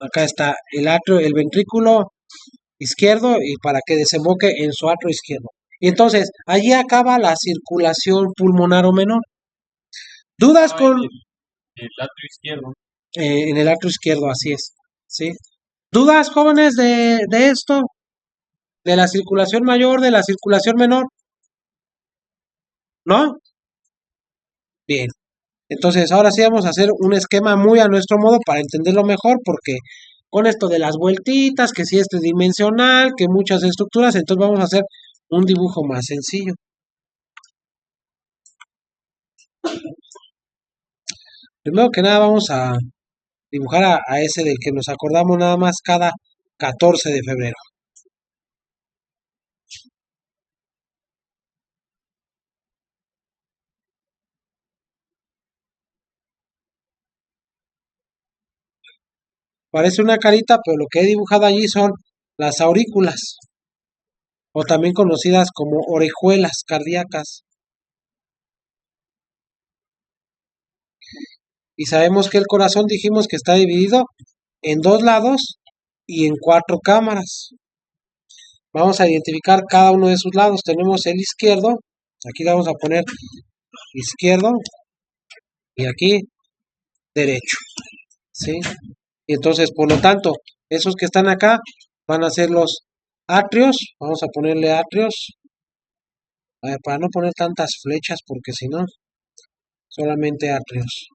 Acá está el atrio, el ventrículo izquierdo y para que desemboque en su atrio izquierdo. Y entonces, allí acaba la circulación pulmonar o menor. ¿Dudas con El atrio izquierdo. en el atrio izquierdo, así es, ¿sí? ¿Dudas, jóvenes, de esto? ¿De la circulación mayor, de la circulación menor? ¿No? Bien. Entonces, ahora sí vamos a hacer un esquema muy a nuestro modo para entenderlo mejor, porque con esto de las vueltitas, que si es tridimensional, que muchas estructuras, entonces vamos a hacer un dibujo más sencillo. Primero que nada vamos a dibujar a ese del que nos acordamos nada más cada 14 de febrero. Parece una carita, pero lo que he dibujado allí son las aurículas, o también conocidas como orejuelas cardíacas. Y sabemos que el corazón dijimos que está dividido en dos lados y en 4 cámaras. Vamos a identificar cada uno de sus lados. Tenemos el izquierdo, aquí le vamos a poner izquierdo y aquí derecho, ¿sí? Y entonces, por lo tanto, esos que están acá van a ser los atrios. Vamos a ponerle atrios, para no poner tantas flechas, porque si no, solamente atrios.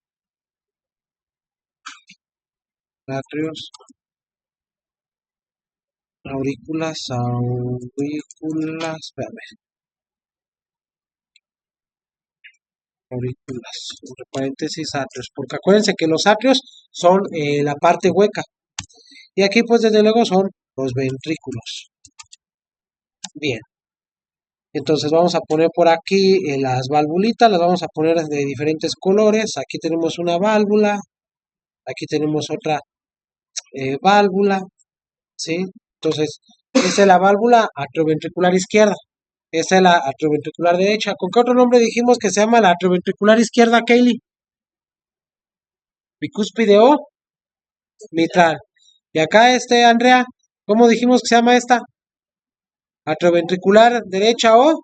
Atrios, aurículas, espérame, aurículas, entre paréntesis atrios, porque acuérdense que los atrios son la parte hueca, y aquí pues desde luego son los ventrículos. Bien, entonces vamos a poner por aquí las valvulitas, las vamos a poner de diferentes colores. Aquí tenemos una válvula, aquí tenemos otra válvula, ¿sí? Entonces, esta es la válvula atrioventricular izquierda, esta es la atrioventricular derecha. ¿Con qué otro nombre dijimos que se llama la atrioventricular izquierda, Kaylee? Bicúspide o mitral. Y acá, Andrea, ¿cómo dijimos que se llama esta? Atrioventricular derecha o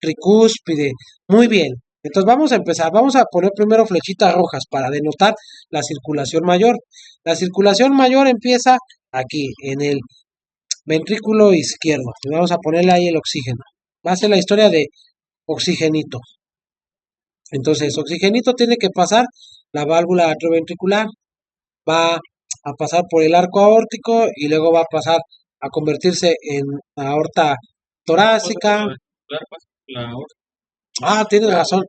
tricúspide. Muy bien. Entonces vamos a empezar. Vamos a poner primero flechitas rojas para denotar la circulación mayor. La circulación mayor empieza aquí, en el ventrículo izquierdo. Y vamos a ponerle ahí el oxígeno. Va a ser la historia de oxigenito. Entonces, oxigenito tiene que pasar la válvula atrioventricular. Va a pasar por el arco aórtico y luego va a pasar a convertirse en aorta torácica. Ah, tienes razón.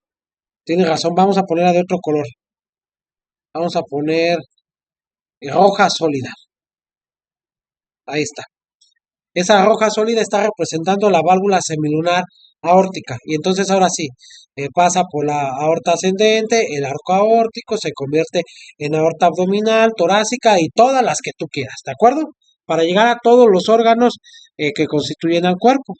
Tienes razón. Vamos a ponerla de otro color. Vamos a poner roja sólida. Ahí está. Esa roja sólida está representando la válvula semilunar aórtica. Y entonces ahora sí, pasa por la aorta ascendente, el arco aórtico, se convierte en aorta abdominal, torácica y todas las que tú quieras, ¿de acuerdo? Para llegar a todos los órganos que constituyen al cuerpo.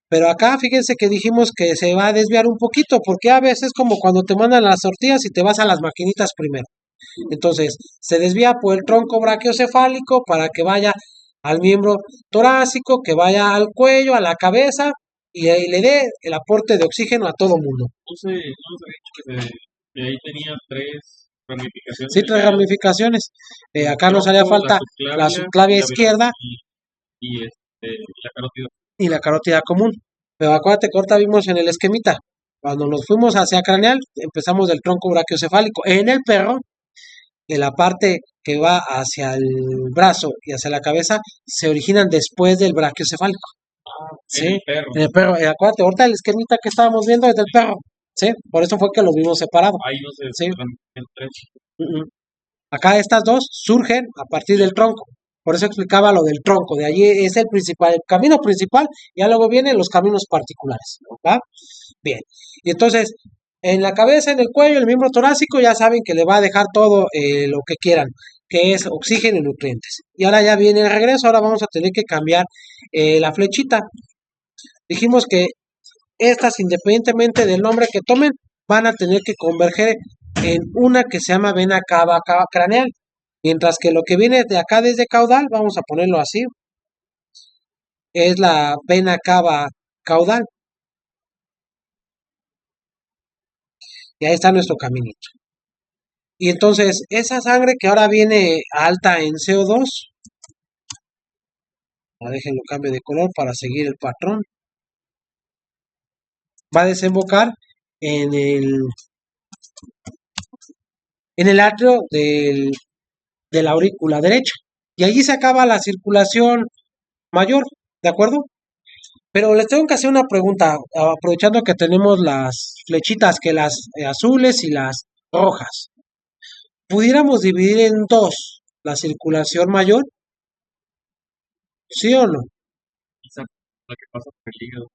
Pero acá fíjense que dijimos que se va a desviar un poquito, porque a veces como cuando te mandan las tortillas y te vas a las maquinitas primero. Entonces, se desvía por el tronco brachiocefálico para que vaya al miembro torácico, que vaya al cuello, a la cabeza y ahí le dé el aporte de oxígeno a todo mundo. No se había dicho que ahí tenía 3 ramificaciones. Sí, 3 ramificaciones. Acá nos haría falta la subclavia izquierda y la carótida. Y la carótida común. Pero acuérdate que ahorita vimos en el esquemita. Cuando nos fuimos hacia craneal, empezamos del tronco brachiocefálico. En el perro, en la parte que va hacia el brazo y hacia la cabeza, se originan después del brachiocefálico. ¿Sí? En el perro. Acuérdate, ahorita el esquemita que estábamos viendo es del perro. ¿Sí? Por eso fue que lo vimos separado. Ahí no se ¿sí? el 3. Acá estas dos surgen a partir del tronco. Por eso explicaba lo del tronco. De allí es el principal, el camino principal, y ya luego vienen los caminos particulares. ¿Va? Bien. Y entonces, en la cabeza, en el cuello, el miembro torácico, ya saben que le va a dejar todo lo que quieran, que es oxígeno y nutrientes. Y ahora ya viene el regreso, ahora vamos a tener que cambiar la flechita. Dijimos que estas, independientemente del nombre que tomen, van a tener que converger en una que se llama vena cava craneal. Mientras que lo que viene de acá desde caudal, vamos a ponerlo así, es la vena cava caudal. Y ahí está nuestro caminito. Y entonces, esa sangre que ahora viene alta en CO2, déjenlo cambio de color para seguir el patrón, va a desembocar en el atrio de la aurícula derecha. Y allí se acaba la circulación mayor, ¿de acuerdo? Pero les tengo que hacer una pregunta, aprovechando que tenemos las flechitas, que las azules y las rojas. ¿Pudiéramos dividir en dos la circulación mayor? ¿Sí o no? Quizá la que pasa por el hígado.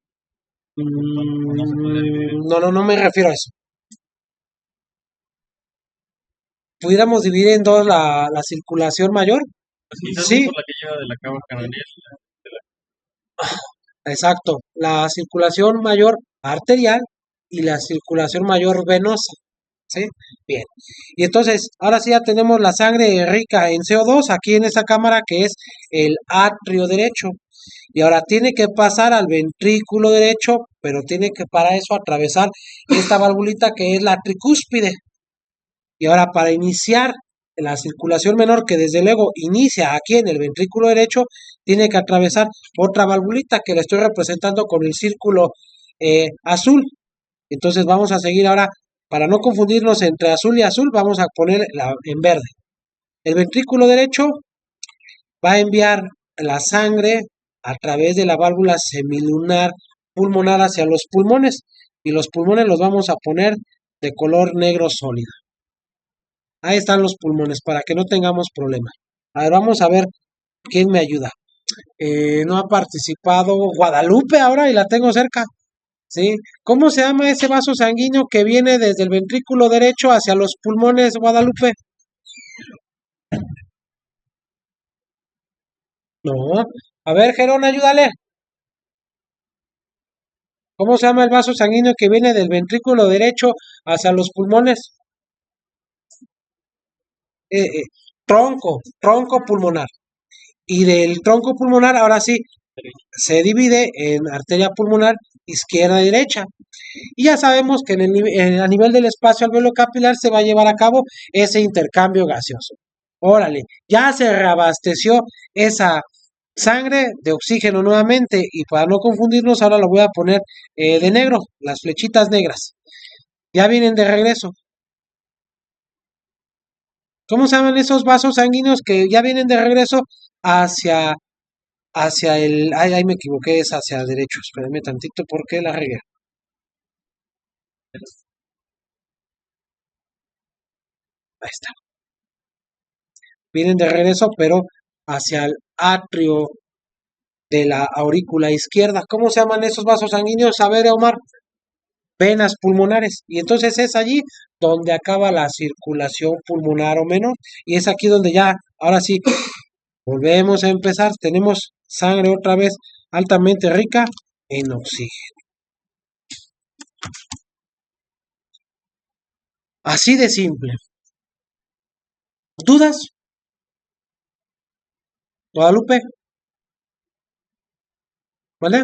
No me refiero a eso. ¿Pudiéramos dividir en dos la circulación mayor? Pues quizás Sí, por la que lleva de la cava cananea. exacto. La circulación mayor arterial y la circulación mayor venosa. ¿Sí? Bien. Y entonces, ahora sí ya tenemos la sangre rica en CO2 aquí en esta cámara que es el atrio derecho. Y ahora tiene que pasar al ventrículo derecho, pero tiene que para eso atravesar esta valvulita que es la tricúspide. Y ahora para iniciar la circulación menor, que desde luego inicia aquí en el ventrículo derecho, tiene que atravesar otra valvulita que la estoy representando con el círculo azul. Entonces vamos a seguir ahora, para no confundirnos entre azul y azul, vamos a poner en verde. El ventrículo derecho va a enviar la sangre a través de la válvula semilunar pulmonar hacia los pulmones y los pulmones los vamos a poner de color negro sólido. Ahí están los pulmones para que no tengamos problemas. A ver, vamos a ver quién me ayuda. No ha participado Guadalupe ahora y la tengo cerca. ¿Sí? ¿Cómo se llama ese vaso sanguíneo que viene desde el ventrículo derecho hacia los pulmones, Guadalupe? No. A ver, Gerón, ayúdale. ¿Cómo se llama el vaso sanguíneo que viene del ventrículo derecho hacia los pulmones? Eh, eh, tronco pulmonar. Y del tronco pulmonar, ahora sí, se divide en arteria pulmonar izquierda y derecha. Y ya sabemos que a nivel del espacio alveolo capilar se va a llevar a cabo ese intercambio gaseoso. Órale, ya se reabasteció esa sangre de oxígeno nuevamente y para no confundirnos ahora lo voy a poner de negro, las flechitas negras. Ya vienen de regreso. ¿Cómo se llaman esos vasos sanguíneos que ya vienen de regreso hacia, hacia el... Ay, me equivoqué, es hacia el derecho. Espérenme tantito porque la regué. Ahí está. Vienen de regreso, pero hacia el atrio de la aurícula izquierda. ¿Cómo se llaman esos vasos sanguíneos? A ver, Omar. Venas pulmonares. Y entonces es allí donde acaba la circulación pulmonar o menor. Y es aquí donde ya, ahora sí, volvemos a empezar. Tenemos sangre otra vez altamente rica en oxígeno. Así de simple. ¿Dudas, Guadalupe? ¿Vale?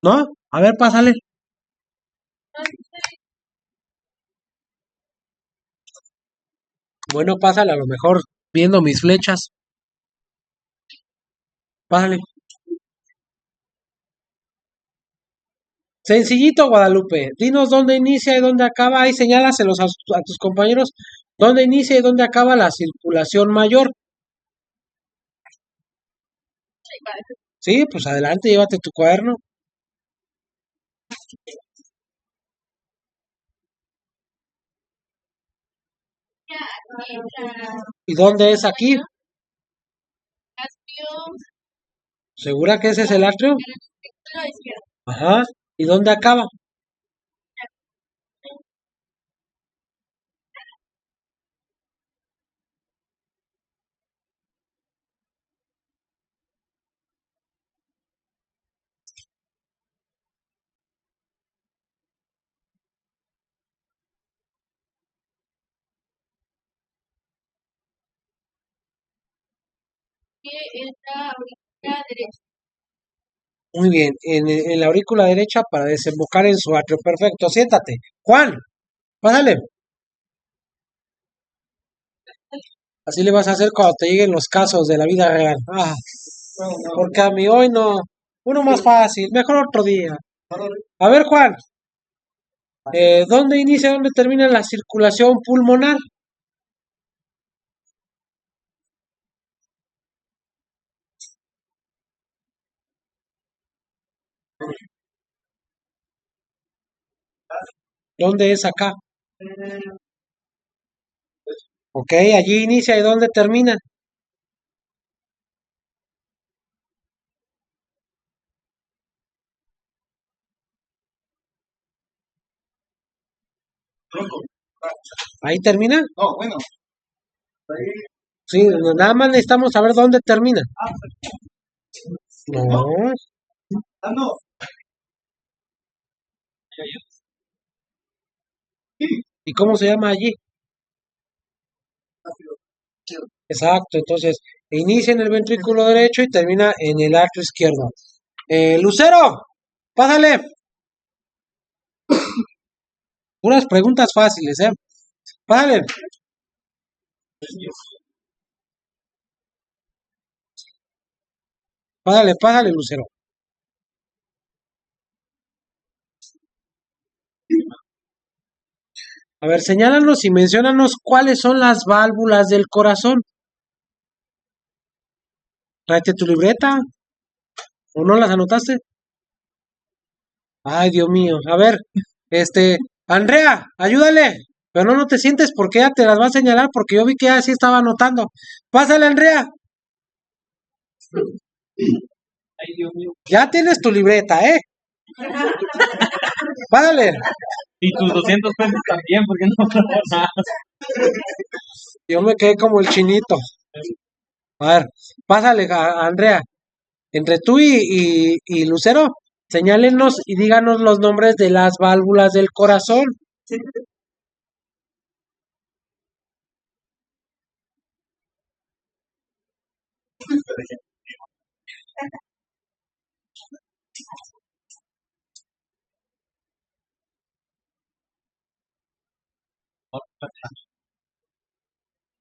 ¿No? A ver, pásale. Bueno, pásale a lo mejor viendo mis flechas. Pásale. Sencillito, Guadalupe. Dinos dónde inicia y dónde acaba y señálaselos a tus compañeros dónde inicia y dónde acaba la circulación mayor. Sí, pues adelante, llévate tu cuaderno. ¿Y dónde es aquí? ¿Segura que ese es el atrio? Ajá. ¿Y dónde acaba? Muy bien, en la aurícula derecha para desembocar en su atrio. Perfecto, siéntate. Juan, pásale. Así le vas a hacer cuando te lleguen los casos de la vida real. Porque a mí hoy no. Uno más fácil, mejor otro día. A ver, Juan, ¿dónde inicia y dónde termina la circulación pulmonar? ¿Dónde es acá? Ok, allí inicia y ¿dónde termina? ¿Ahí termina? No, bueno. Sí, nada más necesitamos saber dónde termina. No. No. ¿Y cómo se llama allí? Exacto, entonces inicia en el ventrículo derecho y termina en el atrio izquierdo. Lucero, pásale. Puras preguntas fáciles, ¿eh? Pásale. Pásale, pásale, Lucero. A ver, señálanos y menciónanos cuáles son las válvulas del corazón. Tráete tu libreta. ¿O no las anotaste? Ay, Dios mío. A ver, Andrea, ayúdale. Pero no te sientes porque ella te las va a señalar porque yo vi que ella sí estaba anotando. Pásale, Andrea. Ay, Dios mío. Ya tienes tu libreta, ¿eh? Pásale. Y tus 200 pesos también, porque no nada. Yo me quedé como el chinito. A ver, pásale, Andrea. Entre tú y Lucero, señálenos y díganos los nombres de las válvulas del corazón.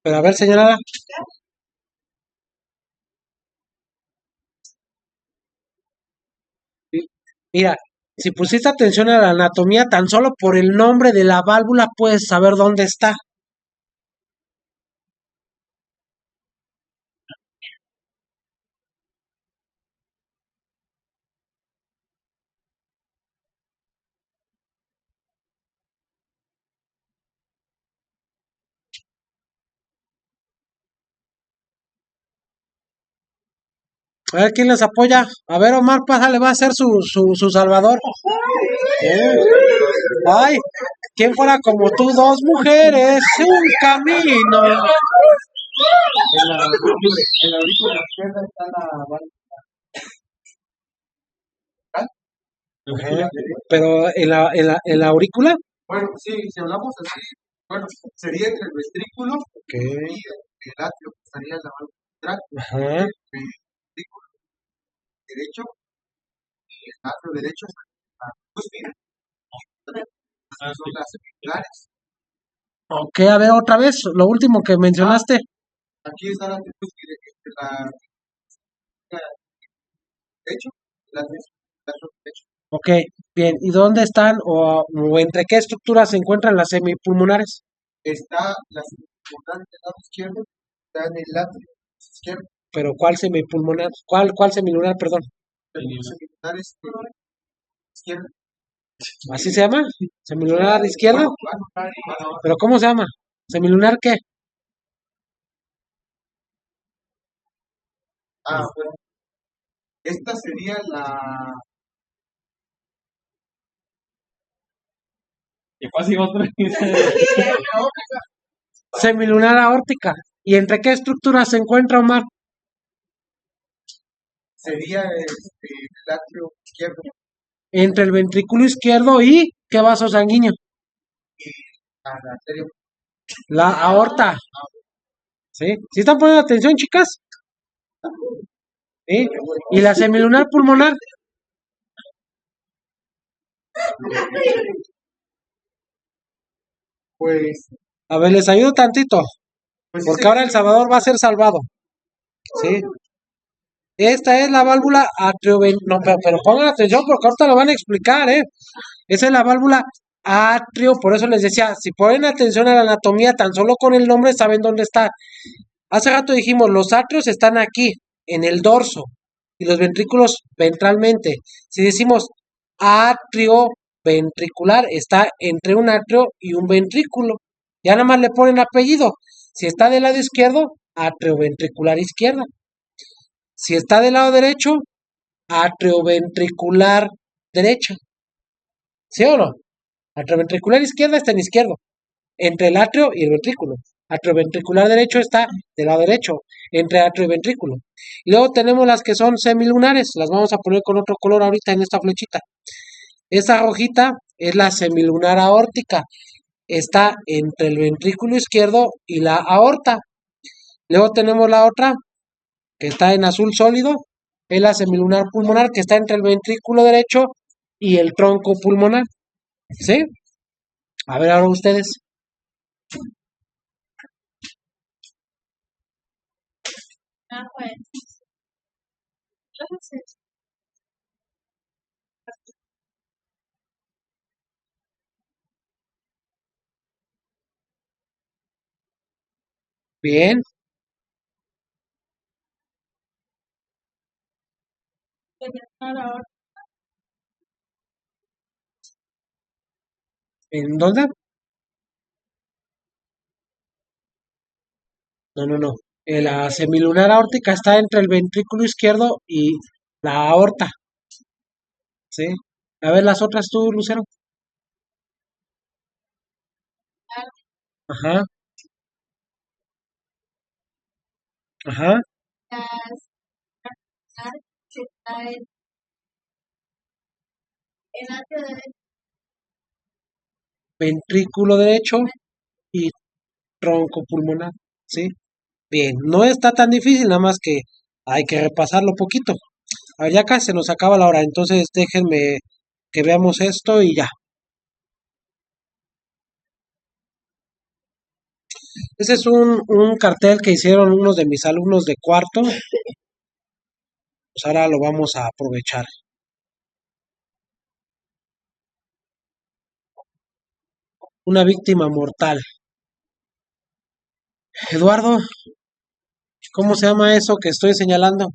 Pero a ver, señalada. Mira, si pusiste atención a la anatomía, tan solo por el nombre de la válvula puedes saber dónde está. A ver quién les apoya. A ver, Omar, pásale, va a ser su salvador. Ay, ¿quién fuera como tú? Dos mujeres, un camino. En la aurícula izquierda está la válvula. Ajá. Pero en la aurícula. Bueno, sí, si hablamos así, bueno, sería entre el ventrículo Ok. y el atrio, que estaría la válvula Ajá. el ventrículo derecho y el atrio derecho está la cúspide. Son las semiculares. Ok, a ver otra vez, lo último que mencionaste. Aquí está la cúspide, la derecho, el atrio derecho. Ok, bien. ¿Y dónde están o entre qué estructuras se encuentran las semipulmonares? Está la semipulmonar del lado izquierdo, está en el atrio izquierdo, Pero ¿cuál semipulmonar? ¿Cuál semilunar, perdón? el semipulmonar izquierdo. ¿Así se llama? ¿Semilunar izquierdo? Bueno, ¿Pero cómo se llama? ¿Semilunar qué? bueno. Esta sería la Y fue así otra vez. Semilunar aórtica. ¿Y entre qué estructuras se encuentra, Omar? sería el atrio izquierdo Entre el ventrículo izquierdo y ¿qué vaso sanguíneo? a la arteria. La aorta. ¿Sí? ¿Sí están poniendo atención, chicas? ¿Sí? ¿Y la semilunar pulmonar? Pues, A ver, les ayudo tantito, pues sí porque ahora El Salvador va a ser salvado. ¿Sí? Esta es la válvula no, pero pongan atención porque ahorita lo van a explicar, ¿eh? Esa es la válvula atrio, por eso les decía, si ponen atención a la anatomía, tan solo con el nombre saben dónde está. Hace rato dijimos, los atrios están aquí, en el dorso. y los ventrículos ventralmente. Si decimos atrio ventricular, está entre un atrio y un ventrículo. Ya nada más le ponen apellido. Si está del lado izquierdo, atrioventricular izquierda. Si está del lado derecho, atrioventricular derecha. ¿Sí o no? Atrioventricular izquierda está en izquierdo, entre el atrio y el ventrículo. Atrioventricular derecho está del lado derecho, entre atrio y ventrículo. Y luego tenemos las que son semilunares, las vamos a poner con otro color ahorita en esta flechita. Esta rojita es la semilunar aórtica, está entre el ventrículo izquierdo y la aorta. Luego tenemos la otra, que está en azul sólido, es la semilunar pulmonar, que está entre el ventrículo derecho y el tronco pulmonar. ¿Sí? A ver ahora ustedes. Pues. Entonces, Bien. ahora ¿En dónde? No. La semilunar aórtica está entre el ventrículo izquierdo y la aorta. ¿Sí? A ver las otras tú, Lucero. Ajá, ajá. las que está en atrio derecho. Ventrículo derecho y tronco pulmonar. ¿Sí? Bien, no está tan difícil, nada más que hay que repasarlo poquito. A ver, ya casi se nos acaba la hora, entonces déjenme que veamos esto y ya. Ese es un cartel que hicieron unos de mis alumnos de cuarto. Pues ahora lo vamos a aprovechar. Una víctima mortal. Eduardo, ¿cómo se llama eso que estoy señalando?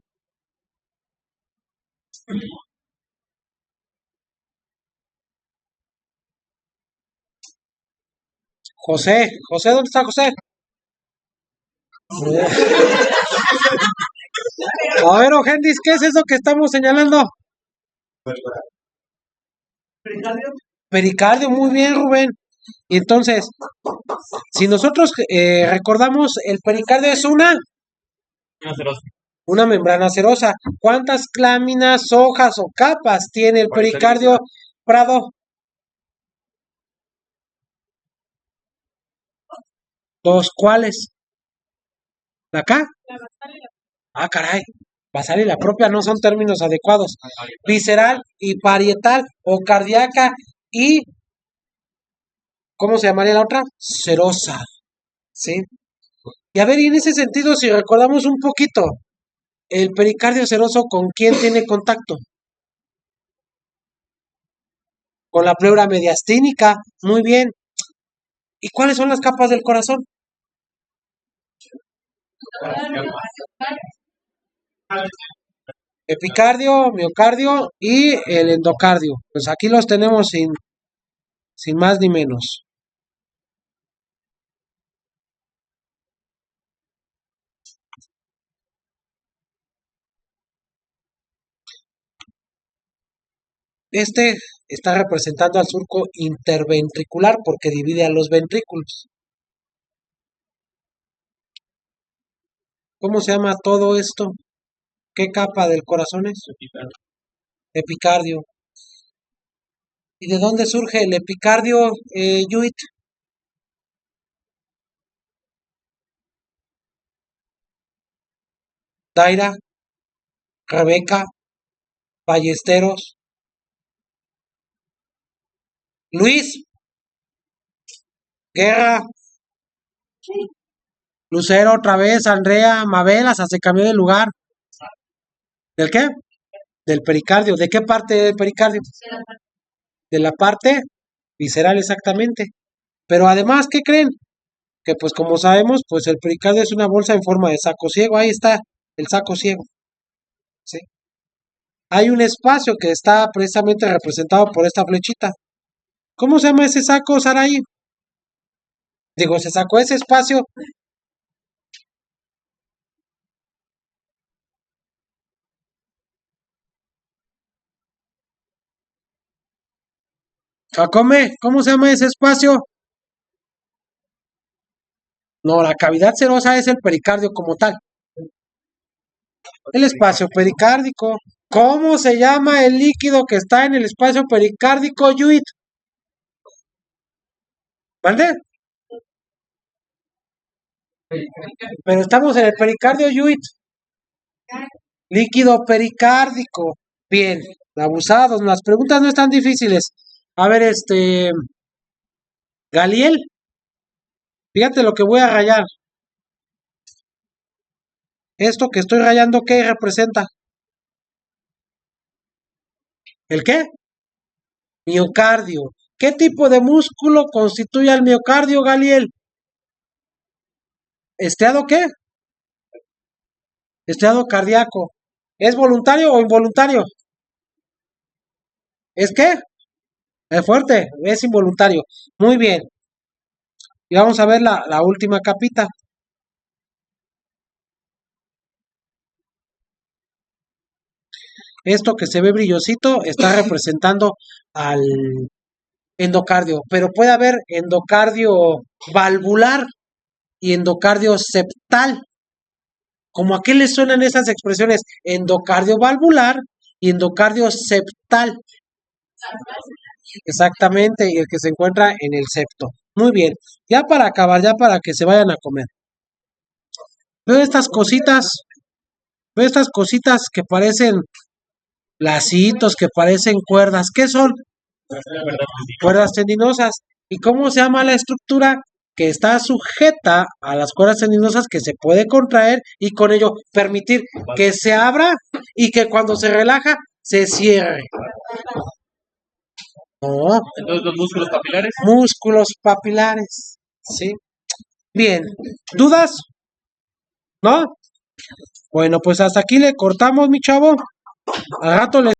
José, José, ¿dónde está José? A ver, Ogendis, ¿qué es eso que estamos señalando? Pericardio. Pericardio, muy bien, Rubén. Y entonces, si nosotros recordamos, el pericardio es una membrana cerosa. ¿Cuántas láminas, hojas o capas tiene el pericardio, Prado? Dos, ¿cuáles? ¿La acá? Ah, caray. Basal y la propia no son términos adecuados. Visceral y parietal o cardíaca y ¿cómo se llamaría la otra? Serosa. ¿Sí? Y a ver, y en ese sentido, si recordamos un poquito, el pericardio seroso, ¿con quién tiene contacto? Con la pleura mediastínica. Muy bien. ¿Y cuáles son las capas del corazón? Epicardio, miocardio y el endocardio. Pues aquí los tenemos sin más ni menos. Este está representando al surco interventricular porque divide a los ventrículos. ¿Cómo se llama todo esto? ¿Qué capa del corazón es? Epicardio. ¿Y de dónde surge el epicardio, Yuit? Daira, Rebeca, Ballesteros, Luis, Guerra, Lucero otra vez, Andrea, Mabel, hasta se cambió de lugar. ¿Del qué? Del pericardio. ¿De qué parte del pericardio? De la parte visceral exactamente. Pero además, ¿qué creen? Que pues como sabemos, pues el pericardio es una bolsa en forma de saco ciego. Ahí está el saco ciego. ¿Sí? hay un espacio que está precisamente representado por esta flechita. ¿Cómo se llama ese saco, Saraí? Digo, se sacó ese espacio. Jacome, ¿cómo se llama ese espacio? No, la cavidad serosa es el pericardio como tal. El espacio pericárdico. ¿Cómo se llama el líquido que está en el espacio pericárdico, Yuit? ¿Vale? Pero estamos en el pericardio, Yuit. Líquido pericárdico. Bien, abusados. Las preguntas no están difíciles. A ver, Galiel. Fíjate lo que voy a rayar. Esto que estoy rayando, ¿qué representa? ¿El qué? Miocardio. ¿Qué tipo de músculo constituye al miocardio, Galiel? ¿Estriado qué? Estriado cardíaco. ¿Es voluntario o involuntario? ¿Es qué? Es fuerte, es involuntario. Muy bien. Y vamos a ver la última capita. Esto que se ve brillosito está representando al endocardio, pero puede haber endocardio valvular y endocardio septal. ¿Cómo a qué le suenan esas expresiones? Endocardio valvular y endocardio septal. Exactamente, y el que se encuentra en el septo. Muy bien, ya para acabar, ya para que se vayan a comer. Veo estas cositas que parecen lacitos, que parecen cuerdas. ¿Qué son? Cuerdas tendinosas. ¿Y cómo se llama la estructura que está sujeta a las cuerdas tendinosas que se puede contraer y con ello permitir que se abra y que cuando se relaja se cierre? No, Entonces, los músculos papilares. músculos papilares. ¿Sí? Bien. ¿Dudas? ¿No? Bueno, pues hasta aquí le cortamos, mi chavo. Al rato le